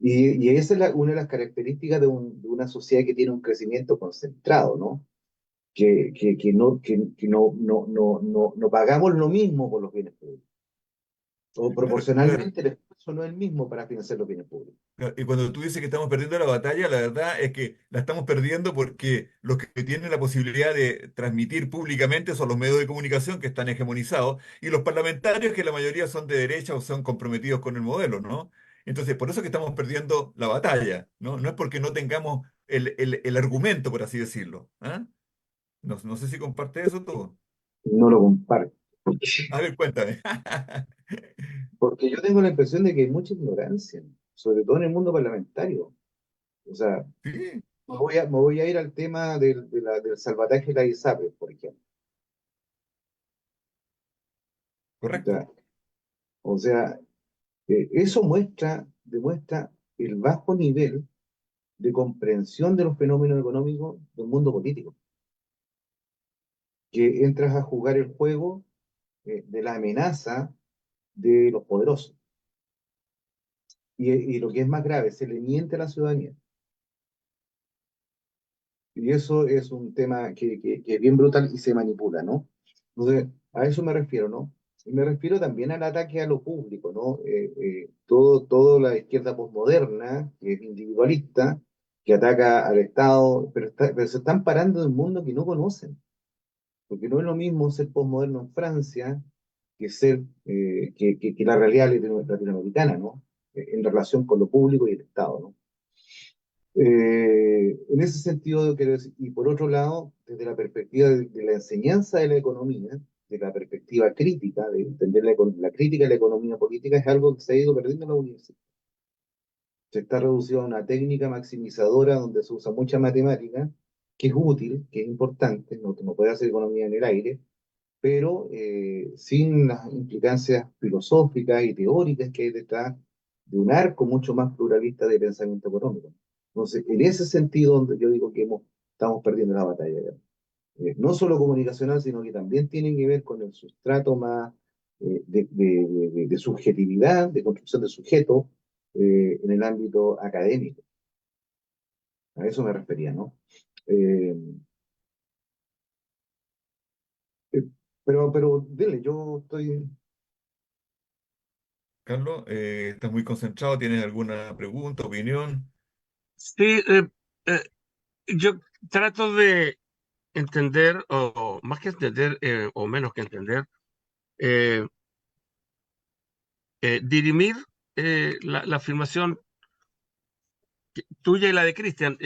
Y esa es una de las características de una sociedad que tiene un crecimiento concentrado, ¿no? Que no pagamos lo mismo por los bienes públicos. O Claro, claro. proporcionalmente el esfuerzo no es el mismo para financiar los bienes públicos. Claro, y cuando tú dices que estamos perdiendo la batalla, la verdad es que la estamos perdiendo porque los que tienen la posibilidad de transmitir públicamente son los medios de comunicación que están hegemonizados y los parlamentarios que la mayoría son de derecha o son comprometidos con el modelo, ¿no? Entonces, por eso que estamos perdiendo la batalla, ¿no? No es porque no tengamos el argumento, por así decirlo. ¿Ah? No sé si comparte eso tú. No lo comparto. A ver, cuéntame. Porque yo tengo la impresión de que hay mucha ignorancia, sobre todo en el mundo parlamentario. O sea, Sí, me voy a ir al tema del salvataje de la ISAPRES, por ejemplo. correcto. Ya. O sea, eso demuestra el bajo nivel de comprensión de los fenómenos económicos del mundo político, que entras a jugar el juego de la amenaza de los poderosos. Y lo que es más grave, se le miente a la ciudadanía. Y eso es un tema que es bien brutal y se manipula, ¿no? Entonces, a eso me refiero, ¿no? Y me refiero también al ataque a lo público, ¿no? Todo la izquierda posmoderna, que es individualista, que ataca al Estado, pero se están parando en un mundo que no conocen, porque no es lo mismo ser posmoderno en Francia que la realidad latinoamericana, ¿no? En relación con lo público y el Estado, ¿no? En ese sentido, quiero decir, y por otro lado, desde la perspectiva de la enseñanza de la economía, de la perspectiva crítica, de entender la crítica de la economía política, es algo que se ha ido perdiendo en la universidad. Se está reducido a una técnica maximizadora donde se usa mucha matemática, que es útil, que es importante, no puede hacer economía en el aire, pero sin las implicancias filosóficas y teóricas que hay detrás de un arco mucho más pluralista de pensamiento económico. Entonces, en ese sentido, donde yo digo que estamos perdiendo la batalla, ya. No solo comunicacional, sino que también tiene que ver con el sustrato más de subjetividad, de construcción de sujeto en el ámbito académico. A eso me refería, ¿no? Eh, eh, pero dile, yo estoy. Carlos, ¿estás muy concentrado? ¿Tienes alguna pregunta, opinión? Sí, eh, yo trato de entender, o más que entender, o menos que entender, eh, dirimir la afirmación tuya y la de Cristian.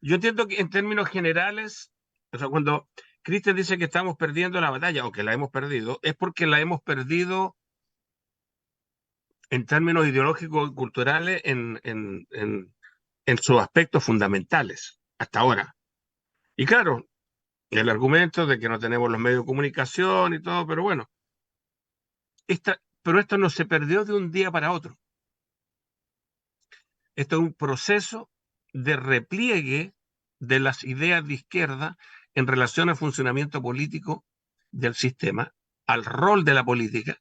Yo entiendo que en términos generales, o sea, cuando Cristian dice que estamos perdiendo la batalla o que la hemos perdido, es porque la hemos perdido en términos ideológicos y culturales en sus aspectos fundamentales hasta ahora. Y claro, el argumento de que no tenemos los medios de comunicación y todo, pero bueno, pero esto no se perdió de un día para otro. Esto es un proceso de repliegue de las ideas de izquierda en relación al funcionamiento político del sistema, al rol de la política,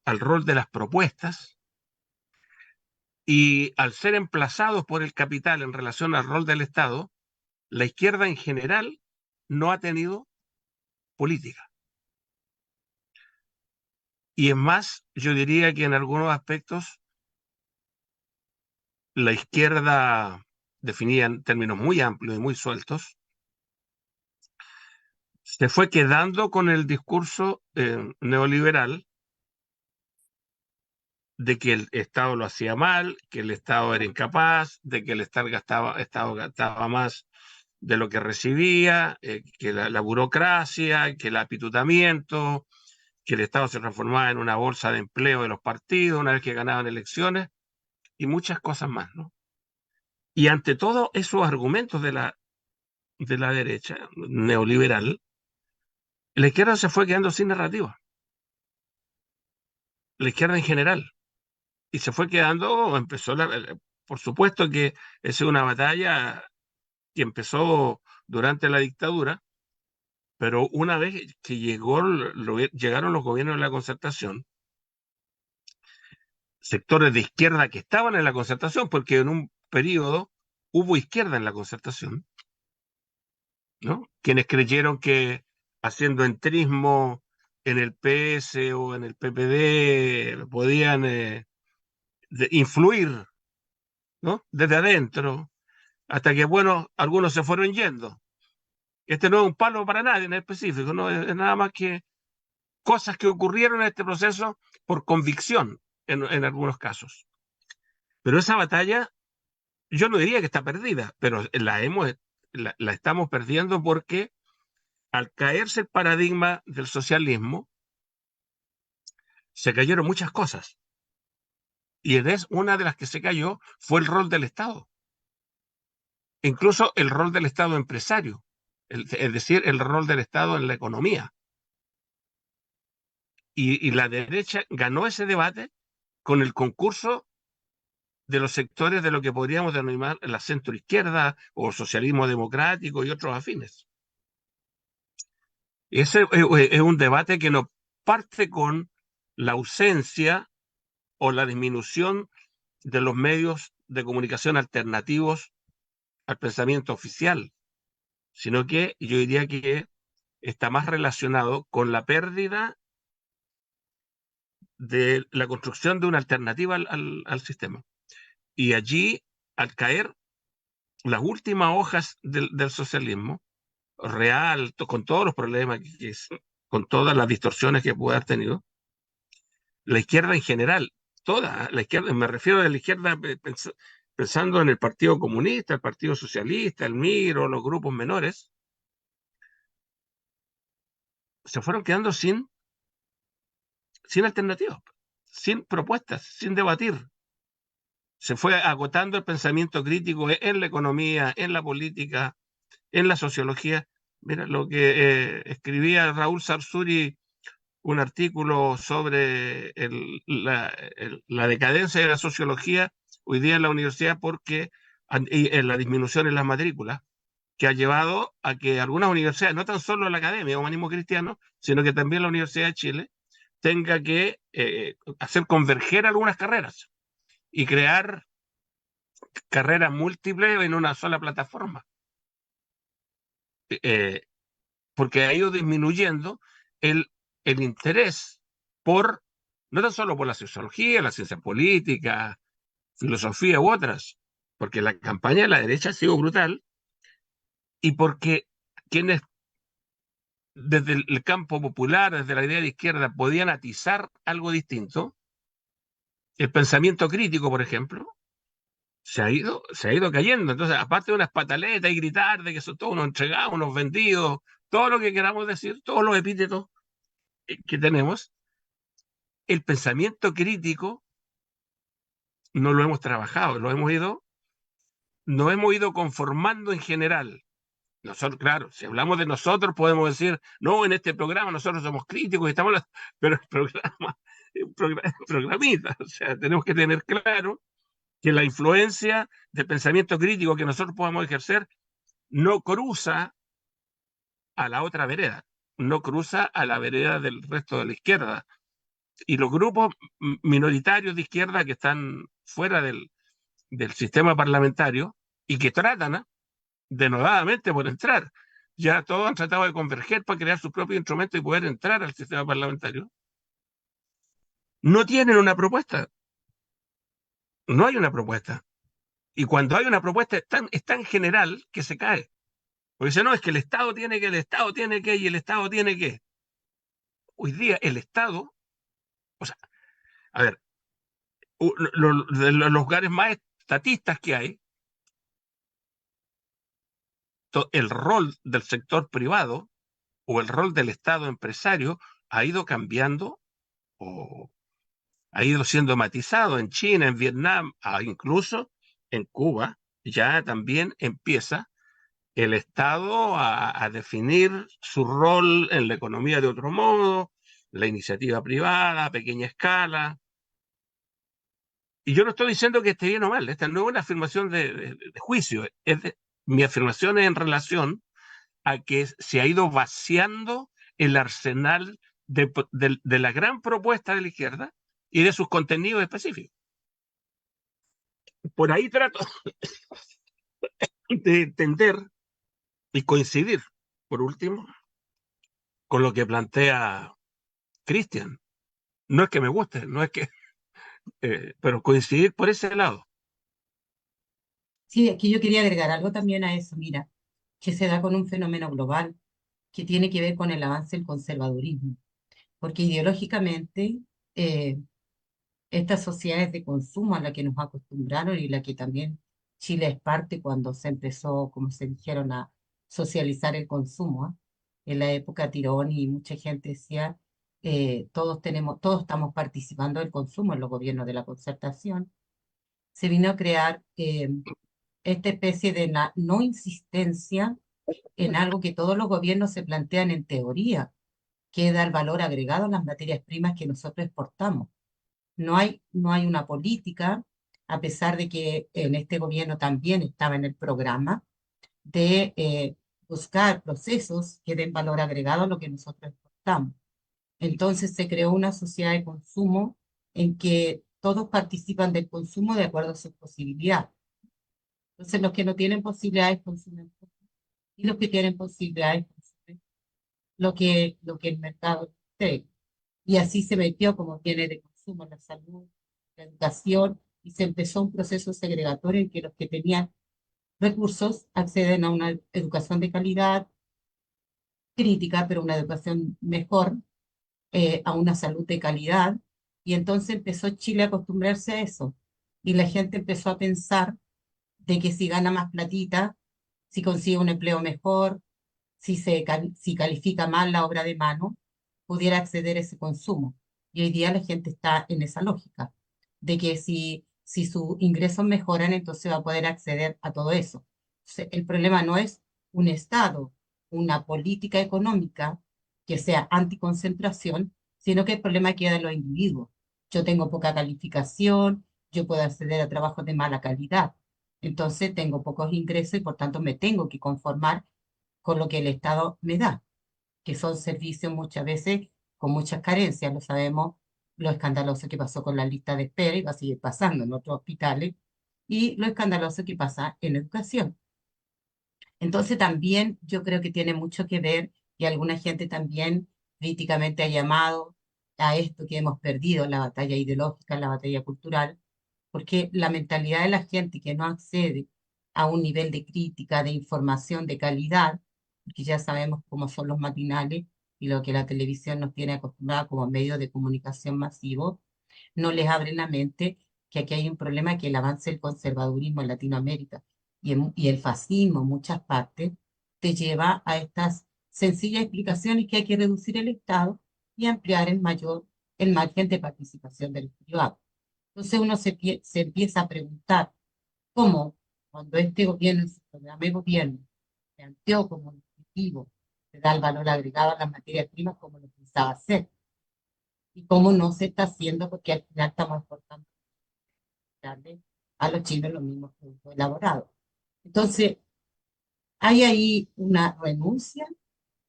al rol de las propuestas, y al ser emplazados por el capital en relación al rol del Estado, la izquierda en general no ha tenido política. Y es más, yo diría que en algunos aspectos la izquierda, definida en términos muy amplios y muy sueltos, se fue quedando con el discurso neoliberal de que el Estado lo hacía mal, que el Estado era incapaz, de que el Estado gastaba más de lo que recibía, que la burocracia, que el apitutamiento, que el Estado se transformaba en una bolsa de empleo de los partidos una vez que ganaban elecciones y muchas cosas más, ¿no? Y ante todos esos argumentos de la derecha neoliberal, la izquierda se fue quedando sin narrativa, la izquierda en general, y se fue quedando, por supuesto que esa es una batalla que empezó durante la dictadura, pero una vez que llegaron los gobiernos de la Concertación, sectores de izquierda que estaban en la Concertación, porque en un periodo hubo izquierda en la Concertación, ¿no? Quienes creyeron que haciendo entrismo en el PS o en el PPD podían influir, ¿no? Desde adentro, hasta que, bueno, algunos se fueron yendo. Este no es un palo para nadie en específico, no es nada más que cosas que ocurrieron en este proceso por convicción en algunos casos. Pero esa batalla, yo no diría que está perdida, pero la estamos perdiendo porque al caerse el paradigma del socialismo, se cayeron muchas cosas. Y una de las que se cayó fue el rol del Estado. Incluso el rol del Estado empresario, es decir, el rol del Estado en la economía. Y la derecha ganó ese debate con el concurso de los sectores de lo que podríamos denominar la centroizquierda o socialismo democrático y otros afines. Ese es un debate que no parte con la ausencia o la disminución de los medios de comunicación alternativos al pensamiento oficial, sino que yo diría que está más relacionado con la pérdida de la construcción de una alternativa al sistema. Y allí, al caer las últimas hojas del socialismo real, con todos los problemas, con todas las distorsiones que puede haber tenido, la izquierda en general, toda la izquierda, me refiero a la izquierda pensando en el Partido Comunista, el Partido Socialista, el MIR, los grupos menores, se fueron quedando sin alternativas, sin propuestas, sin debatir. Se fue agotando el pensamiento crítico en la economía, en la política, en la sociología. Mira lo que escribía Raúl Sarsuri, un artículo sobre la decadencia de la sociología hoy día en la universidad porque en la disminución en las matrículas, que ha llevado a que algunas universidades, no tan solo la Academia Humanismo Cristiano, sino que también la Universidad de Chile, tenga que hacer converger algunas carreras y crear carreras múltiples en una sola plataforma. Porque ha ido disminuyendo el interés no tan solo por la sociología, la ciencia política, filosofía u otras, porque la campaña de la derecha ha sido brutal y porque quienes desde el campo popular, desde la idea de izquierda, podían atizar algo distinto, el pensamiento crítico, por ejemplo, se ha ido cayendo. Entonces, aparte de unas pataletas y gritar de que son todos unos entregados, unos vendidos, todo lo que queramos decir, todos los epítetos que tenemos, el pensamiento crítico no lo hemos trabajado, nos hemos ido conformando en general. Nosotros, claro, si hablamos de nosotros, podemos decir, no, en este programa nosotros somos críticos, pero el programa es un programita. O sea, tenemos que tener claro que la influencia del pensamiento crítico que nosotros podamos ejercer no cruza a la otra vereda, no cruza a la vereda del resto de la izquierda. Y los grupos minoritarios de izquierda que están fuera del sistema parlamentario y que tratan denodadamente por entrar. Ya todos han tratado de converger para crear sus propios instrumentos y poder entrar al sistema parlamentario. No tienen una propuesta. No hay una propuesta. Y cuando hay una propuesta es tan general que se cae. Porque dice, no, es que el Estado tiene que, y el Estado tiene que. Hoy día el Estado, o sea, a ver, de los lugares más estatistas que hay, el rol del sector privado o el rol del Estado empresario ha ido cambiando o ha ido siendo matizado en China, en Vietnam, incluso en Cuba. Ya también empieza el Estado a definir su rol en la economía de otro modo, la iniciativa privada, a pequeña escala. Y yo no estoy diciendo que esté bien o mal, esta no es una afirmación de juicio, mi afirmación es en relación a que se ha ido vaciando el arsenal de la gran propuesta de la izquierda y de sus contenidos específicos. Por ahí trato de entender y coincidir, por último, con lo que plantea Cristian. No es que me guste, no es que, pero coincidir por ese lado. Sí, aquí yo quería agregar algo también a eso, mira, que se da con un fenómeno global que tiene que ver con el avance del conservadurismo, porque ideológicamente eh, estas sociedades de consumo a la que nos acostumbraron y la que también Chile es parte cuando se empezó, como se dijeron, a socializar el consumo, ¿ah? En la época Tirón y mucha gente decía, todos estamos participando del consumo en los gobiernos de la concertación, se vino a crear esta especie de no insistencia en algo que todos los gobiernos se plantean en teoría, que es dar valor agregado a las materias primas que nosotros exportamos. No hay una política, a pesar de que en este gobierno también estaba en el programa, de buscar procesos que den valor agregado a lo que nosotros exportamos. Entonces se creó una sociedad de consumo en que todos participan del consumo de acuerdo a sus posibilidades. Entonces los que no tienen posibilidades consumen poco, y los que tienen posibilidades consumen lo que el mercado cree. Y así se metió como bienes de consumo la salud, la educación, y se empezó un proceso segregatorio en que los que tenían recursos acceden a una educación de calidad crítica, pero una educación mejor, a una salud de calidad. Y entonces empezó Chile a acostumbrarse a eso. Y la gente empezó a pensar de que si gana más platita, si consigue un empleo mejor, si califica mal la obra de mano, pudiera acceder a ese consumo. Y hoy día la gente está en esa lógica, de que si sus ingresos mejoran, entonces va a poder acceder a todo eso. Entonces, el problema no es un Estado, una política económica que sea anticoncentración, sino que el problema queda en los individuos. Yo tengo poca calificación, yo puedo acceder a trabajos de mala calidad, entonces tengo pocos ingresos y por tanto me tengo que conformar con lo que el Estado me da, que son servicios muchas veces con muchas carencias. Lo sabemos, lo escandaloso que pasó con la lista de espera y va a seguir pasando en otros hospitales, y lo escandaloso que pasa en educación. Entonces también yo creo que tiene mucho que ver, y alguna gente también críticamente ha llamado a esto que hemos perdido, la batalla ideológica, la batalla cultural, porque la mentalidad de la gente que no accede a un nivel de crítica, de información de calidad, porque ya sabemos cómo son los matinales y lo que la televisión nos tiene acostumbrada como medio de comunicación masivo, no les abre la mente que aquí hay un problema, que el avance del conservadurismo en Latinoamérica y el fascismo en muchas partes te lleva a estas sencillas explicaciones, que hay que reducir el Estado y ampliar el margen de participación del privado. Entonces uno se empieza a preguntar cómo, cuando este gobierno, en su programa de gobierno, planteó como objetivo de dar valor agregado a las materias primas, como lo pensaba hacer, y cómo no se está haciendo, porque al final estamos exportando a los chinos los mismos productos elaborados. Entonces, hay ahí una renuncia,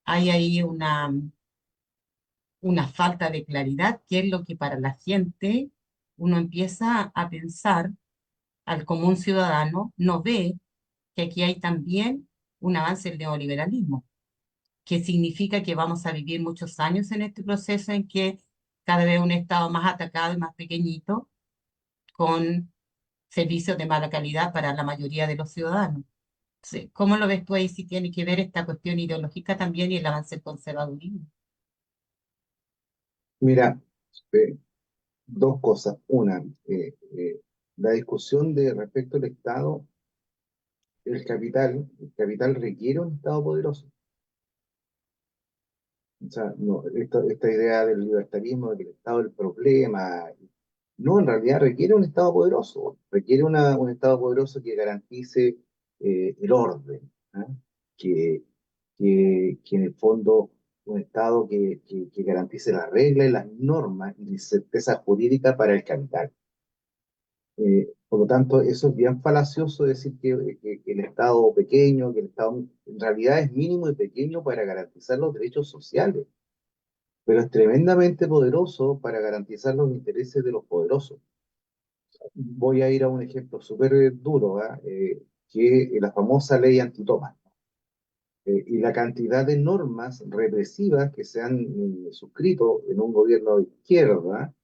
hay ahí una falta de claridad, que es lo que para la gente uno empieza a pensar, al común ciudadano no ve que aquí hay también un avance del neoliberalismo, que significa que vamos a vivir muchos años en este proceso en que cada vez un Estado más atacado y más pequeñito, con servicios de mala calidad para la mayoría de los ciudadanos. Sí, ¿cómo lo ves tú ahí, si tiene que ver esta cuestión ideológica también y el avance del conservadurismo? Mira, eh, dos cosas. Una, la discusión de respecto al Estado, el capital requiere un Estado poderoso. O sea, no, esta idea del libertarismo, de que el Estado es el problema, no, en realidad requiere un Estado poderoso, requiere un Estado poderoso que garantice el orden, ¿ah? Que, que en el fondo un Estado que garantice las reglas y las normas y la certeza jurídica para el capital. Por lo tanto, eso es bien falacioso decir que el Estado pequeño, que el Estado en realidad es mínimo y pequeño para garantizar los derechos sociales, pero es tremendamente poderoso para garantizar los intereses de los poderosos. Voy a ir a un ejemplo súper duro, ¿ah? Que es la famosa ley antitoma, y la cantidad de normas represivas que se han suscrito en un gobierno de izquierda,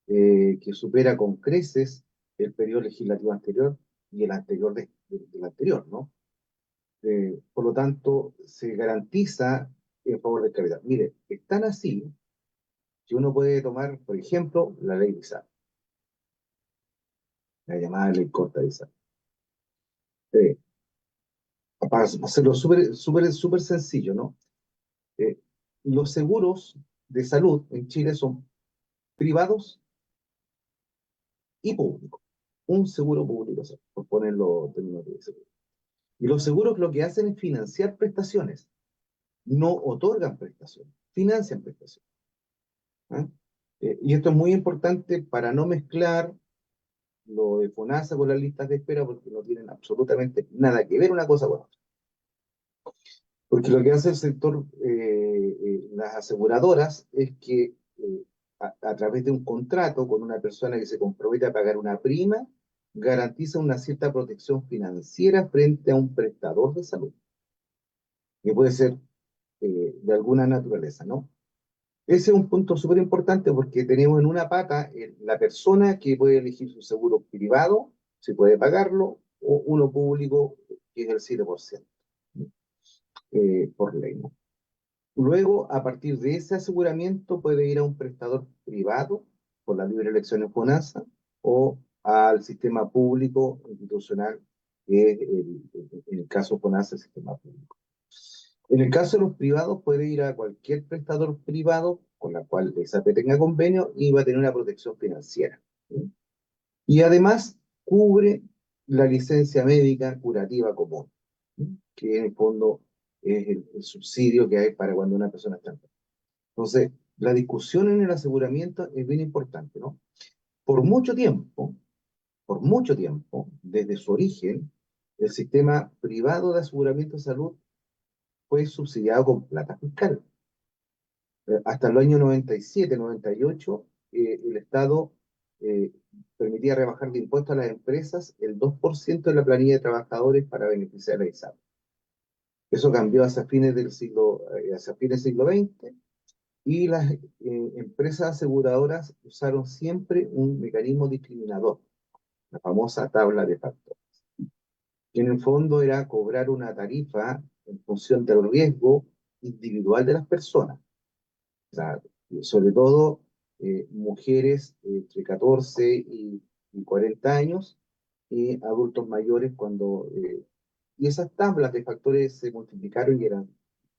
que supera con creces el periodo legislativo anterior y el anterior del anterior, ¿no? Por lo tanto, se garantiza en favor del capital. Mire, es tan así que uno puede tomar, por ejemplo, la ley de ISAPRE, la llamada ley corta de ISAPRE. Eh, para hacerlo súper sencillo, ¿no? Eh, los seguros de salud en Chile son privados y públicos. Un seguro público, o sea, por ponerlo en términos de seguro. Y los seguros lo que hacen es financiar prestaciones, no otorgan prestaciones, financian prestaciones. ¿Ah? Y esto es muy importante para no mezclar lo de FONASA con las listas de espera, porque no tienen absolutamente nada que ver una cosa con otra. Porque lo que hace el sector, las aseguradoras, es que a través de un contrato con una persona que se compromete a pagar una prima, garantiza una cierta protección financiera frente a un prestador de salud, que puede ser de alguna naturaleza, ¿no? Ese es un punto súper importante porque tenemos en una pata la persona que puede elegir su seguro privado, si puede pagarlo, o uno público, que es el 7%, por ley, ¿no? Luego, a partir de ese aseguramiento, puede ir a un prestador privado, por la libre elección en FONASA, o al sistema público institucional, que es en el caso FONASA, el sistema público. En el caso de los privados, puede ir a cualquier prestador privado con la cual la ISAPRE tenga convenio y va a tener una protección financiera, ¿sí? Y además cubre la licencia médica curativa común, ¿sí? Que en el fondo es el subsidio que hay para cuando una persona está enferma. Entonces, la discusión en el aseguramiento es bien importante, ¿no? Por por mucho tiempo, desde su origen, el sistema privado de aseguramiento de salud fue subsidiado con plata fiscal. Hasta el año 97, 98, el Estado eh, permitía rebajar de impuestos a las empresas el 2% de la planilla de trabajadores para beneficiar a ISAPRE. Eso cambió hacia fines del siglo XX, y las empresas aseguradoras usaron siempre un mecanismo discriminador, la famosa tabla de factores, que en el fondo era cobrar una tarifa en función del riesgo individual de las personas. O sea, sobre todo mujeres entre 14 y 40 años, y adultos mayores y esas tablas de factores se multiplicaron y eran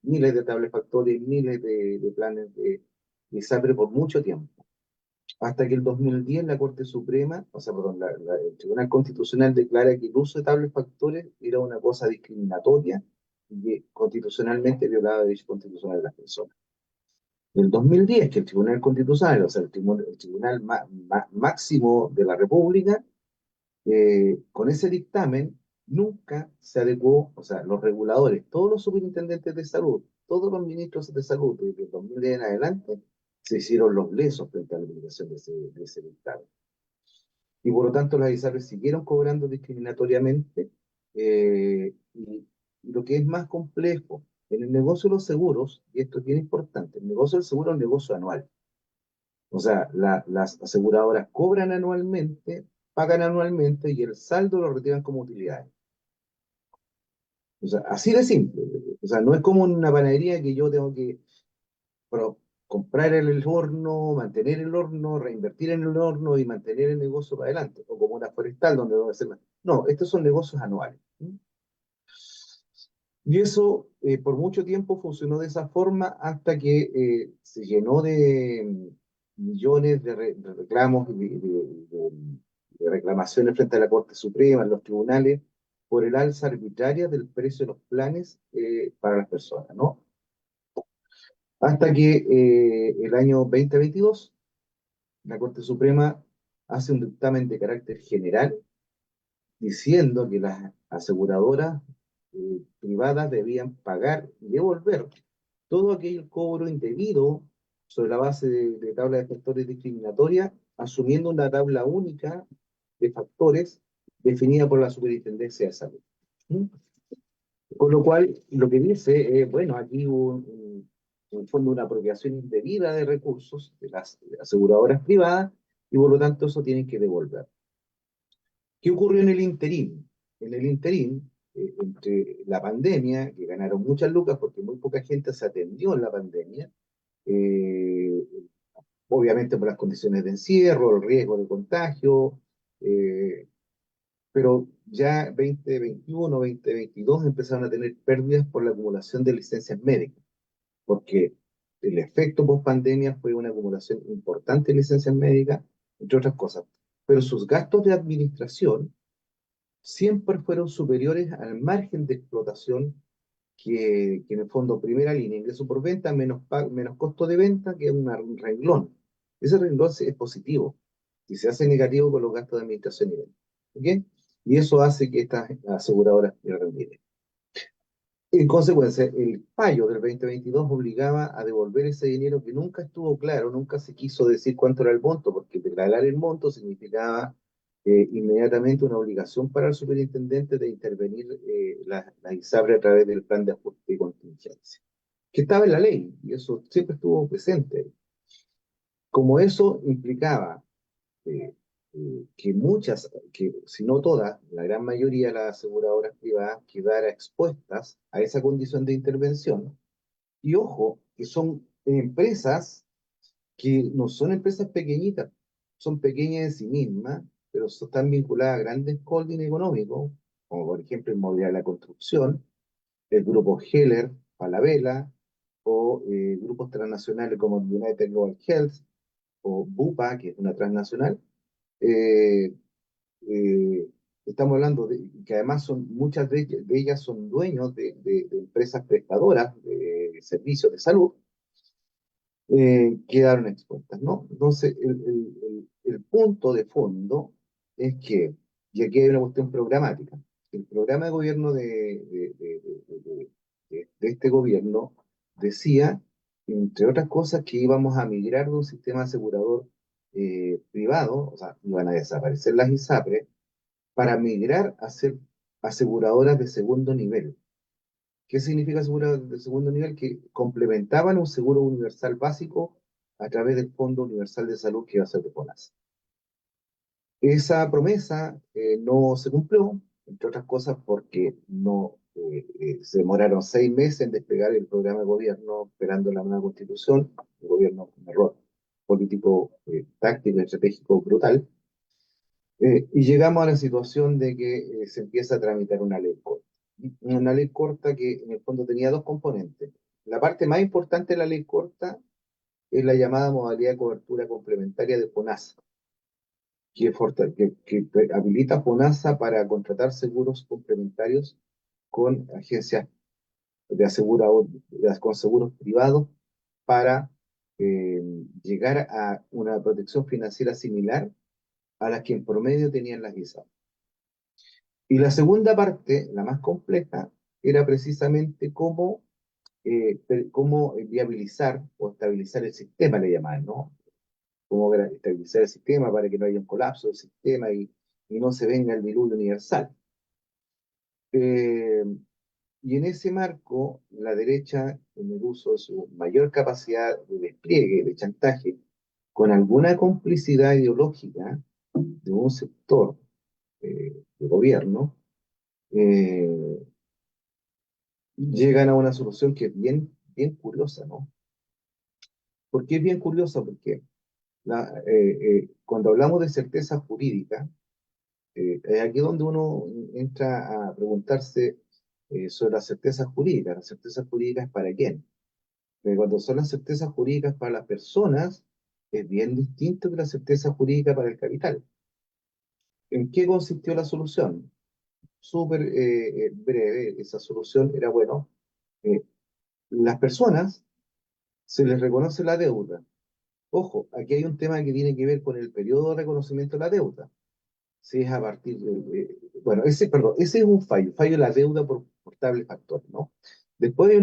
miles de tablas de factores, miles de planes de ISAPRE por mucho tiempo. Hasta que el 2010 la Corte Suprema, o sea, perdón, el Tribunal Constitucional declara que el uso de tablas de factores era una cosa discriminatoria y que constitucionalmente violaba derechos constitucionales de las personas. Del 2010, que el Tribunal Constitucional, o sea, el tribunal máximo de la República, con ese dictamen nunca se adecuó, o sea, los reguladores, todos los superintendentes de salud, todos los ministros de salud desde el 2010 en adelante, se hicieron los lesos frente a la aplicación de ese dictamen. Y por lo tanto las ISAPRES siguieron cobrando discriminatoriamente, y lo que es más complejo, en el negocio de los seguros, y esto es bien importante, el negocio del seguro es un negocio anual. O sea, las aseguradoras cobran anualmente, pagan anualmente y el saldo lo retiran como utilidades. O sea, así de simple. O sea, no es como una panadería que yo tengo que pro- comprar el horno, mantener el horno, reinvertir en el horno y mantener el negocio para adelante. O como una forestal donde debo hacer más. No, estos son negocios anuales. ¿Sí? Y eso por mucho tiempo funcionó de esa forma hasta que se llenó de millones de reclamos y de reclamaciones frente a la Corte Suprema, en los tribunales, por el alza arbitraria del precio de los planes para las personas, ¿no? Hasta que el año 2022 la Corte Suprema hace un dictamen de carácter general diciendo que las aseguradoras privadas debían pagar y devolver todo aquel cobro indebido sobre la base de tabla de factores discriminatorias, asumiendo una tabla única de factores definida por la Superintendencia de Salud. ¿Mm? Con lo cual, lo que dice, bueno, aquí hubo en el fondo una apropiación indebida de recursos de las aseguradoras privadas y por lo tanto eso tienen que devolver. ¿Qué ocurrió en el interín? En el interín, entre la pandemia, que ganaron muchas lucas porque muy poca gente se atendió en la pandemia, eh, obviamente por las condiciones de encierro, el riesgo de contagio, eh, pero ya 2021, 2022 empezaron a tener pérdidas por la acumulación de licencias médicas, porque el efecto post pandemia fue una acumulación importante de licencias médicas, entre otras cosas. Pero sus gastos de administración siempre fueron superiores al margen de explotación que en el fondo primera línea, ingreso por venta menos costo de venta, que es un renglón. Ese renglón es positivo y se hace negativo con los gastos de administración y venta. ¿Ok? Y eso hace que estas aseguradoras pierdan dinero. En consecuencia, el fallo del 2022 obligaba a devolver ese dinero que nunca estuvo claro, nunca se quiso decir cuánto era el monto, porque declarar el monto significaba inmediatamente una obligación para el superintendente de intervenir la ISAPRE a través del plan de ajuste y contingencia, que estaba en la ley, y eso siempre estuvo presente. Como eso implicaba eh, que muchas, que si no todas, la gran mayoría de las aseguradoras privadas quedara expuestas a esa condición de intervención. Y ojo, que son empresas que no son empresas pequeñitas, son pequeñas en sí mismas, pero están vinculadas a grandes holdings económicos, como por ejemplo Inmobiliaria La Construcción, el grupo Heller, Falabella, o grupos transnacionales como United Global Health, o Bupa, que es una transnacional, eh, eh, estamos hablando de que además son muchas de ellas son dueños de empresas prestadoras de servicios de salud, quedaron expuestas, ¿no? Entonces, el punto de fondo es que, y aquí hay una cuestión programática, el programa de gobierno de este gobierno decía, entre otras cosas, que íbamos a migrar de un sistema asegurador privado, o sea, iban a desaparecer las ISAPRE, para migrar a ser aseguradoras de segundo nivel. ¿Qué significa aseguradoras de segundo nivel? Que complementaban un seguro universal básico a través del Fondo Universal de Salud que iba a ser de FONASA. Esa promesa no se cumplió, entre otras cosas porque no se demoraron 6 meses en desplegar el programa de gobierno esperando la nueva constitución, el gobierno con un error político, táctico y estratégico brutal. Y llegamos a la situación de que se empieza a tramitar una ley corta. Una ley corta que en el fondo tenía dos componentes. La parte más importante de la ley corta es la llamada modalidad de cobertura complementaria de FONASA, que habilita a FONASA para contratar seguros complementarios con agencias con seguros privados para eh, llegar a una protección financiera similar a las que en promedio tenían las ISAP. Y la segunda parte, la más compleja, era precisamente cómo viabilizar o estabilizar el sistema, le llamaban, ¿no? Cómo estabilizar el sistema para que no haya un colapso del sistema y no se venga el diluvio universal. Eh, y en ese marco, la derecha, en el uso de su mayor capacidad de despliegue, de chantaje, con alguna complicidad ideológica de un sector de gobierno, eh, llegan a una solución que es bien, bien curiosa, ¿no? ¿Por qué es bien curiosa? Porque cuando hablamos de certeza jurídica, es aquí donde uno entra a preguntarse sobre la certeza jurídica. ¿La certeza jurídica es para quién? Porque cuando son las certezas jurídicas para las personas, es bien distinto que la certeza jurídica para el capital. ¿En qué consistió la solución? Súper breve, esa solución era, bueno, las personas se les reconoce la deuda, Ojo, aquí hay un tema que tiene que ver con el periodo de reconocimiento de la deuda. Si es a partir bueno, perdón, ese es un fallo, fallo de la deuda por tales factores, ¿no? Después hay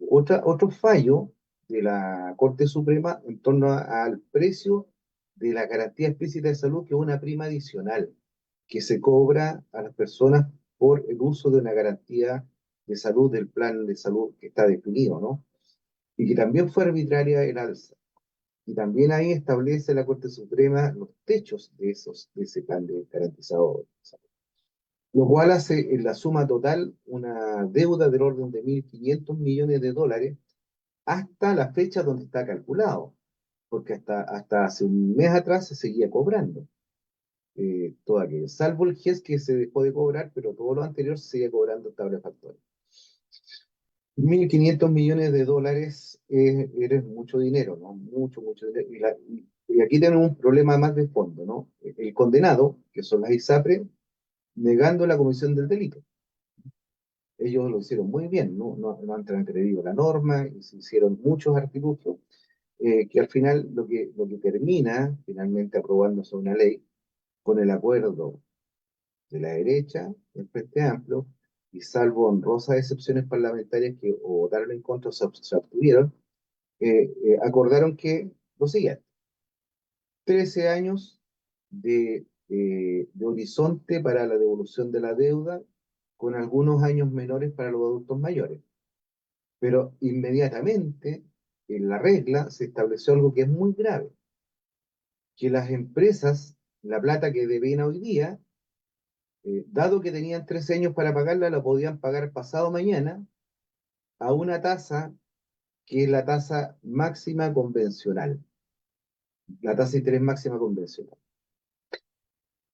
otro fallo de la Corte Suprema en torno al precio de la garantía explícita de salud, que es una prima adicional que se cobra a las personas por el uso de una garantía de salud del plan de salud que está definido, ¿no? Y que también fue arbitraria el alza. Y también ahí establece la Corte Suprema los techos de ese plan de garantizado, lo cual hace en la suma total una deuda del orden de 1.500 millones de dólares hasta la fecha donde está calculado, porque hasta hace un mes atrás se seguía cobrando todo aquello, salvo el GES que se dejó de cobrar, pero todo lo anterior se seguía cobrando tabla factores. 1.500 millones de dólares es mucho dinero, ¿no? Mucho, mucho dinero. Y aquí tenemos un problema más de fondo, ¿no? El condenado, que son las ISAPRE, negando la comisión del delito. Ellos lo hicieron muy bien, no han transgredido la norma y se hicieron muchos artilugios que al final lo que termina finalmente aprobándose una ley con el acuerdo de la derecha, del Frente Amplio, y salvo honrosas excepciones parlamentarias que o votaron en contra o se abstuvieron, acordaron que lo siguiente: 13 años de horizonte para la devolución de la deuda, con algunos años menores para los adultos mayores. Pero inmediatamente en la regla se estableció algo que es muy grave, que las empresas, la plata que debían hoy día, dado que tenían 13 años para pagarla, la podían pagar pasado mañana a una tasa que es la tasa máxima convencional, la tasa de interés máxima convencional.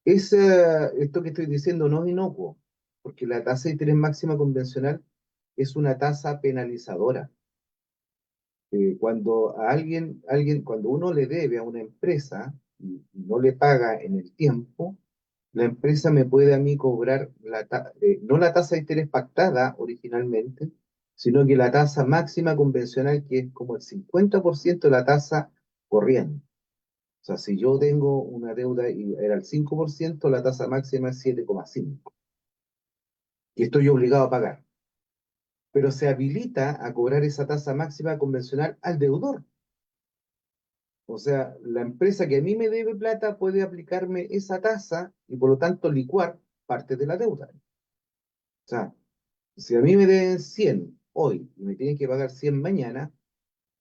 Esto que estoy diciendo no es inocuo, porque la tasa de interés máxima convencional es una tasa penalizadora. Cuando uno le debe a una empresa y no le paga en el tiempo, la empresa me puede a mí cobrar no la tasa de interés pactada originalmente, sino que la tasa máxima convencional, que es como el 50% de la tasa corriente. O sea, si yo tengo una deuda y era el 5%, la tasa máxima es 7,5%. Y estoy obligado a pagar. Pero se habilita a cobrar esa tasa máxima convencional al deudor. O sea, la empresa que a mí me debe plata puede aplicarme esa tasa y por lo tanto licuar parte de la deuda. O sea, si a mí me deben 100 hoy y me tienen que pagar 100 mañana,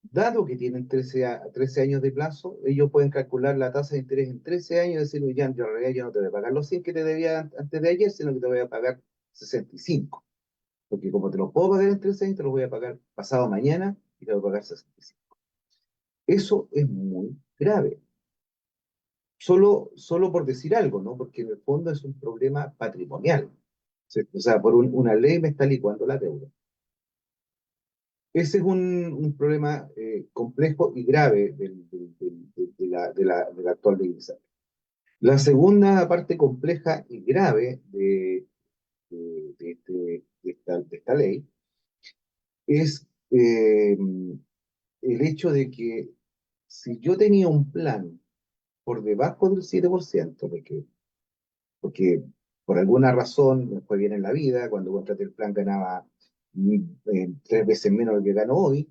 dado que tienen 13 años de plazo, ellos pueden calcular la tasa de interés en 13 años y decirme: ya, en realidad yo no te voy a pagar los 100 que te debía antes de ayer, sino que te voy a pagar 65. Porque como te los puedo pagar en 13 años, te los voy a pagar pasado mañana y te voy a pagar 65. Eso es muy grave. Solo por decir algo, ¿no? Porque en el fondo es un problema patrimonial. O sea, por una ley me está licuando la deuda. Ese es un problema complejo y grave de la actual ley de ISAPRE. La segunda parte compleja y grave de esta ley es el hecho de que si yo tenía un plan por debajo del 7%, porque por alguna razón me fue bien en la vida, cuando contraté el plan ganaba 3 veces menos de lo que gano hoy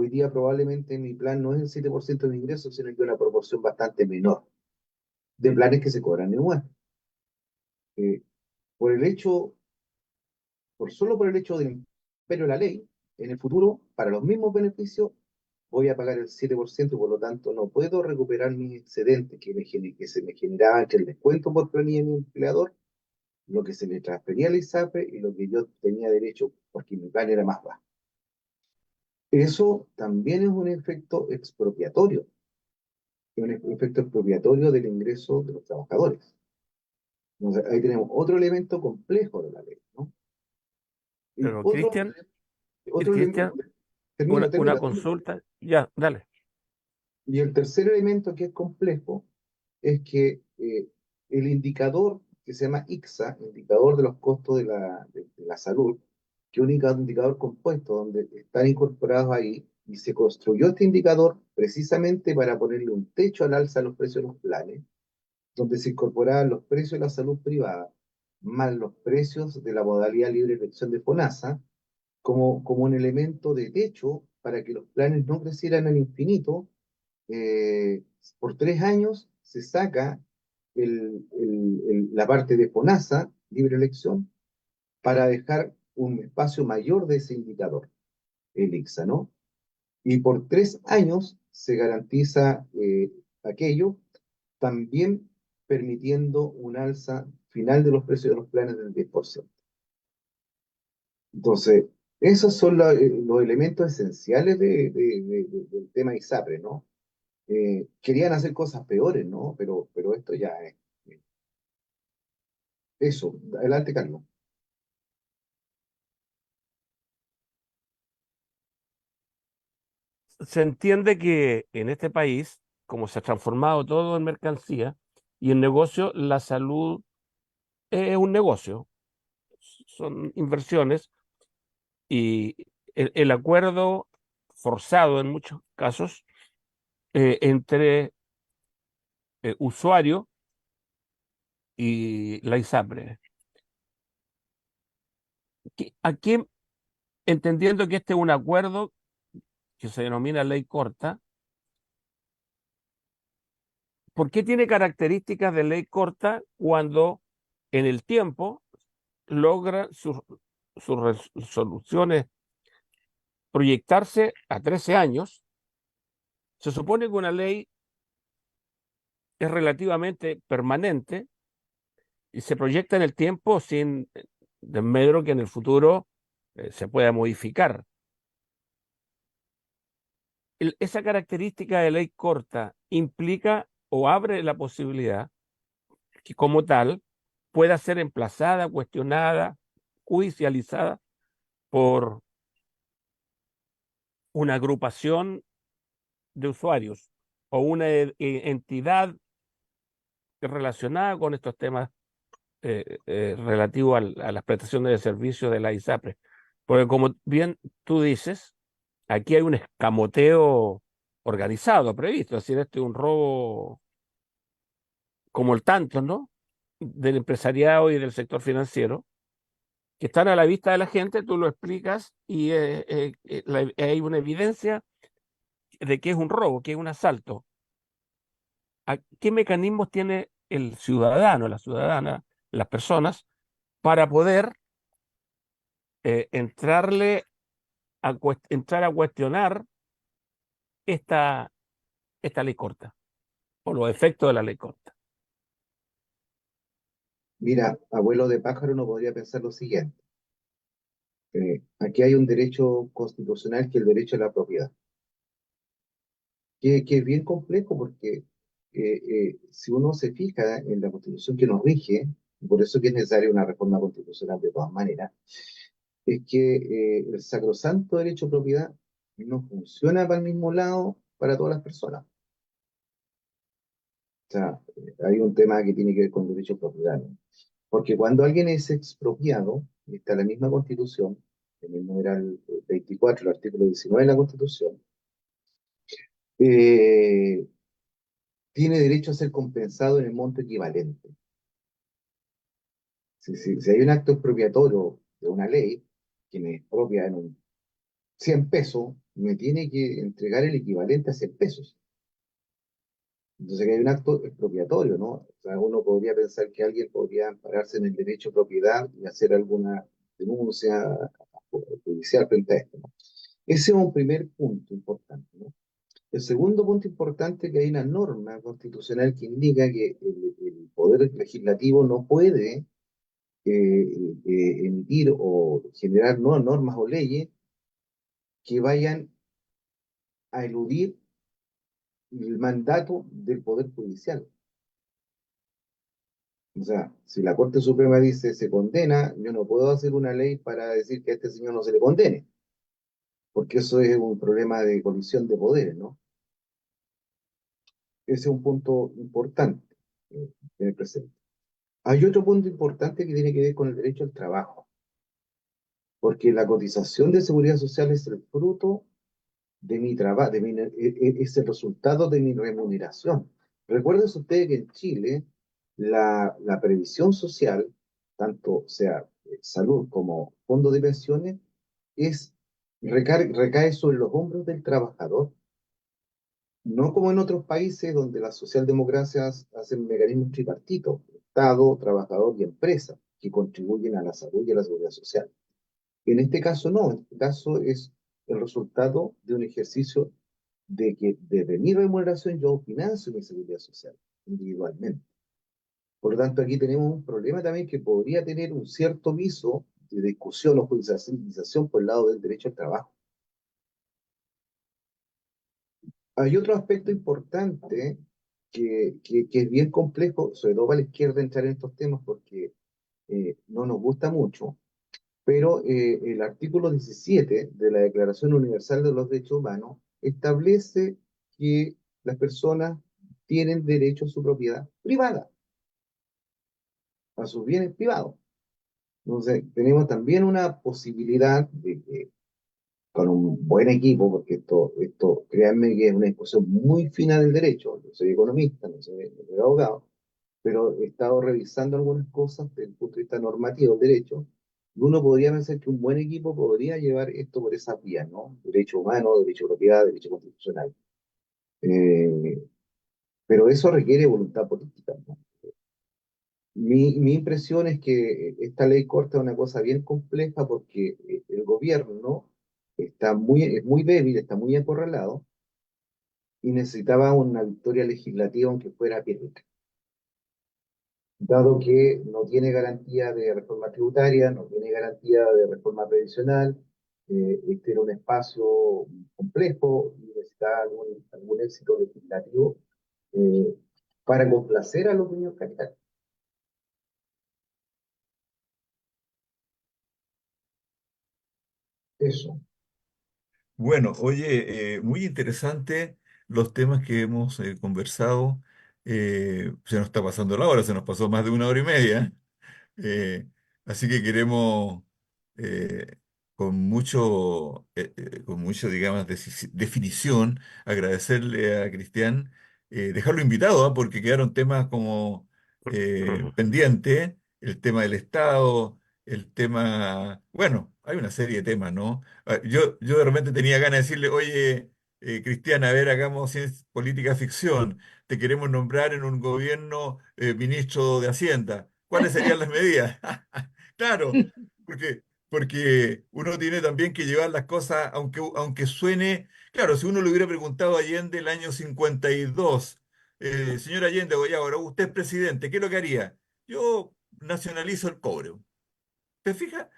día probablemente mi plan no es el 7% de mi ingreso, sino que una proporción bastante menor de planes que se cobran en web. Eh, por el hecho, solo por el hecho del imperio de la ley, en el futuro, para los mismos beneficios, voy a pagar el 7% y por lo tanto no puedo recuperar mis excedentes que se me generaba entre el descuento por planilla de mi empleador, lo que se le transfería al ISAPRE y lo que yo tenía derecho porque mi plan era más bajo. Eso también es un efecto expropiatorio, del ingreso de los trabajadores. Entonces, ahí tenemos otro elemento complejo de la ley, ¿no? Y Pero otro, Cristian, otro elemento, Cristian, termino, una termino, termino. consulta. Ya, dale. Y el tercer elemento que es complejo es que el indicador que se llama ICSA, indicador de los costos de la salud, que es un indicador compuesto donde están incorporados ahí Y se construyó este indicador precisamente para ponerle un techo al alza de los precios de los planes, donde se incorporaban los precios de la salud privada, más los precios de la modalidad libre elección de FONASA, como un elemento de techo para que los planes no crecieran al infinito. Por 3 años se saca la parte de FONASA, libre elección, para dejar un espacio mayor de ese indicador, el ICSA, ¿no? Y por 3 años se garantiza aquello, también permitiendo un alza final de los precios de los planes del 10%. Entonces, esos son los elementos esenciales del tema ISAPRE, ¿no? Querían hacer cosas peores, ¿no? Pero esto ya es eso. Adelante, Carlos. Se entiende que en este país, como se ha transformado todo en mercancía y en negocio, la salud es un negocio, son inversiones y el acuerdo forzado en muchos casos entre usuario y la ISAPRE. Aquí, entendiendo que este es un acuerdo que se denomina ley corta, ¿por qué tiene características de ley corta cuando en el tiempo logra sus resoluciones proyectarse a 13 años? Se supone que una ley es relativamente permanente y se proyecta en el tiempo sin desmedro que en el futuro se pueda modificar. Esa característica de ley corta implica o abre la posibilidad que como tal pueda ser emplazada, cuestionada, judicializada por una agrupación de usuarios o una entidad relacionada con estos temas relativos a las prestaciones de servicios de la ISAPRE. Porque como bien tú dices, aquí hay un escamoteo organizado, previsto, es decir, este es un robo como el tanto, ¿no? Del empresariado y del sector financiero, que están a la vista de la gente, tú lo explicas y hay una evidencia de que es un robo, que es un asalto. ¿Qué mecanismos tiene el ciudadano, la ciudadana, las personas para poder entrar a cuestionar esta, esta ley corta o los efectos de la ley corta? Mira, abuelo de pájaro no podría pensar lo siguiente. Aquí hay un derecho constitucional que es el derecho a la propiedad, que es bien complejo porque si uno se fija en la constitución que nos rige, por eso que es necesaria una reforma constitucional de todas maneras, es que el sacrosanto derecho a propiedad no funciona para el mismo lado para todas las personas. O sea, hay un tema que tiene que ver con el derecho a propiedad, ¿no? Porque cuando alguien es expropiado, está en la misma constitución, en el numeral 24, el artículo 19 de la constitución, eh, tiene derecho a ser compensado en el monto equivalente. Si hay un acto expropiatorio de una ley que me expropia en 100 pesos, me tiene que entregar el equivalente a 100 pesos. Entonces, que hay un acto expropiatorio, ¿no? O sea, uno podría pensar que alguien podría ampararse en el derecho a propiedad y hacer alguna denuncia judicial frente a esto, ¿no? Ese es un primer punto importante, ¿no? El segundo punto importante es que hay una norma constitucional que indica que el poder legislativo no puede emitir o generar nuevas normas o leyes que vayan a eludir el mandato del Poder Judicial. O sea, si la Corte Suprema dice se condena, yo no puedo hacer una ley para decir que a este señor no se le condene, porque eso es un problema de colisión de poderes, ¿no? Ese es un punto importante tener presente. Hay otro punto importante que tiene que ver con el derecho al trabajo, porque la cotización de seguridad social es el fruto de mi trabajo, es el resultado de mi remuneración. Recuerden ustedes que en Chile la previsión social, tanto sea salud como fondo de pensiones, recae sobre los hombros del trabajador, no como en otros países donde las socialdemocracias hacen mecanismos tripartitos, Estado, trabajador y empresa, que contribuyen a la salud y a la seguridad social. En este caso no, en este caso es el resultado de un ejercicio de que desde mi remuneración yo financio mi seguridad social individualmente. Por lo tanto, aquí tenemos un problema también que podría tener un cierto viso de discusión o judicialización por el lado del derecho al trabajo. Hay otro aspecto importante que es bien complejo, sobre todo para la izquierda entrar en estos temas porque no nos gusta mucho, pero el artículo 17 de la Declaración Universal de los Derechos Humanos establece que las personas tienen derecho a su propiedad privada, a sus bienes privados. Entonces, tenemos también una posibilidad de que con un buen equipo, porque créanme que es una discusión muy fina del derecho, yo soy economista, no soy abogado, pero he estado revisando algunas cosas desde el punto de vista normativo del derecho, y uno podría pensar que un buen equipo podría llevar esto por esas vías, ¿no? Derecho humano, derecho de propiedad, derecho constitucional. Eh, pero eso requiere voluntad política, ¿no? Mi impresión es que esta ley corta es una cosa bien compleja porque el gobierno es muy débil, está muy acorralado y necesitaba una victoria legislativa aunque fuera pírrica. Dado que no tiene garantía de reforma tributaria, no tiene garantía de reforma previsional, este era un espacio complejo y necesitaba algún éxito legislativo eh, para complacer a los dueños capitales. Eso. Bueno, oye, muy interesante los temas que hemos conversado. Se nos está pasando la hora, se nos pasó más de una hora y media. Eh, Así que queremos, eh, con mucho, digamos, definición, agradecerle a Cristian, dejarlo invitado, ¿ah? Porque quedaron temas como pendientes, el tema del Estado, el tema, bueno, hay una serie de temas, ¿no? Yo de repente tenía ganas de decirle, oye, Cristian, a ver, hagamos política ficción, te queremos nombrar en un gobierno ministro de Hacienda. ¿Cuáles serían las medidas? Claro, porque uno tiene también que llevar las cosas, aunque suene, claro, si uno le hubiera preguntado a Allende el año 52, señor Allende, oye, ahora usted es presidente, ¿qué es lo que haría? Yo nacionalizo el cobre. ¿Te fijas?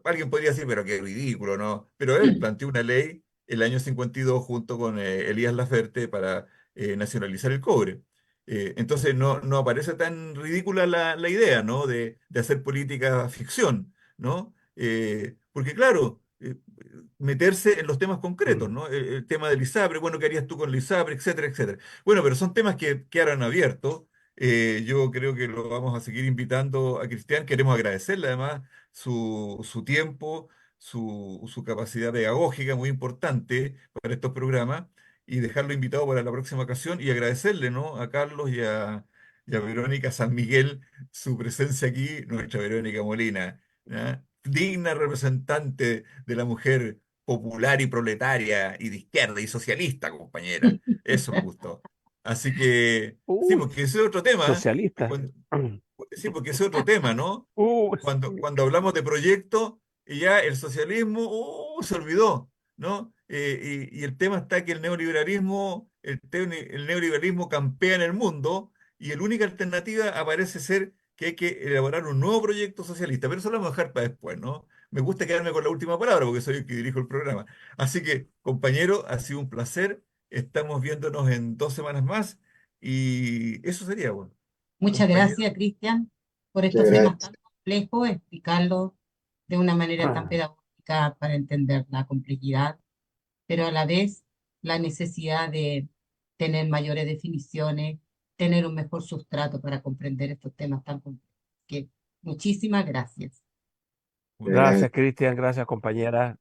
Alguien podría decir, pero qué ridículo, ¿no? Pero él planteó una ley el año 52 junto con Elías Laferte para nacionalizar el cobre. Entonces no aparece tan ridícula la idea, ¿no? De hacer política ficción, ¿no? Porque claro, meterse en los temas concretos, ¿no? El tema del ISAPRE, bueno, ¿qué harías tú con el ISAPRE, etcétera, etcétera? Bueno, pero son temas que quedaron abiertos. Yo creo que lo vamos a seguir invitando a Cristian. Queremos agradecerle además su tiempo, su capacidad pedagógica muy importante para estos programas y dejarlo invitado para la próxima ocasión y agradecerle, ¿no? A Carlos y a Verónica San Miguel su presencia aquí, nuestra Verónica Molina, ¿ya? Digna representante de la mujer popular y proletaria y de izquierda y socialista, compañera. Eso me gustó. Así que, sí, Uy, porque ese es otro tema, ¿eh? socialista. Sí, porque ese es otro tema, ¿no? Uy, Cuando hablamos de proyectos, y ya el socialismo se olvidó, ¿no? Y el tema está que el neoliberalismo campea en el mundo y la única alternativa aparece ser que hay que elaborar un nuevo proyecto socialista, pero eso lo vamos a dejar para después, ¿no? Me gusta quedarme con la última palabra porque soy el que dirijo el programa. Así que, compañero, ha sido un placer. Estamos viéndonos en 2 semanas más y eso sería, bueno, Muchas compañero. gracias, Cristian, por Te estos temas agradezco. tan complejos, explicarlos de una manera tan pedagógica para entender la complejidad, pero a la vez la necesidad de tener mayores definiciones, tener un mejor sustrato para comprender estos temas tan complejos. Que muchísimas gracias. Te Bueno. gracias, agradezco. Cristian, gracias, compañera.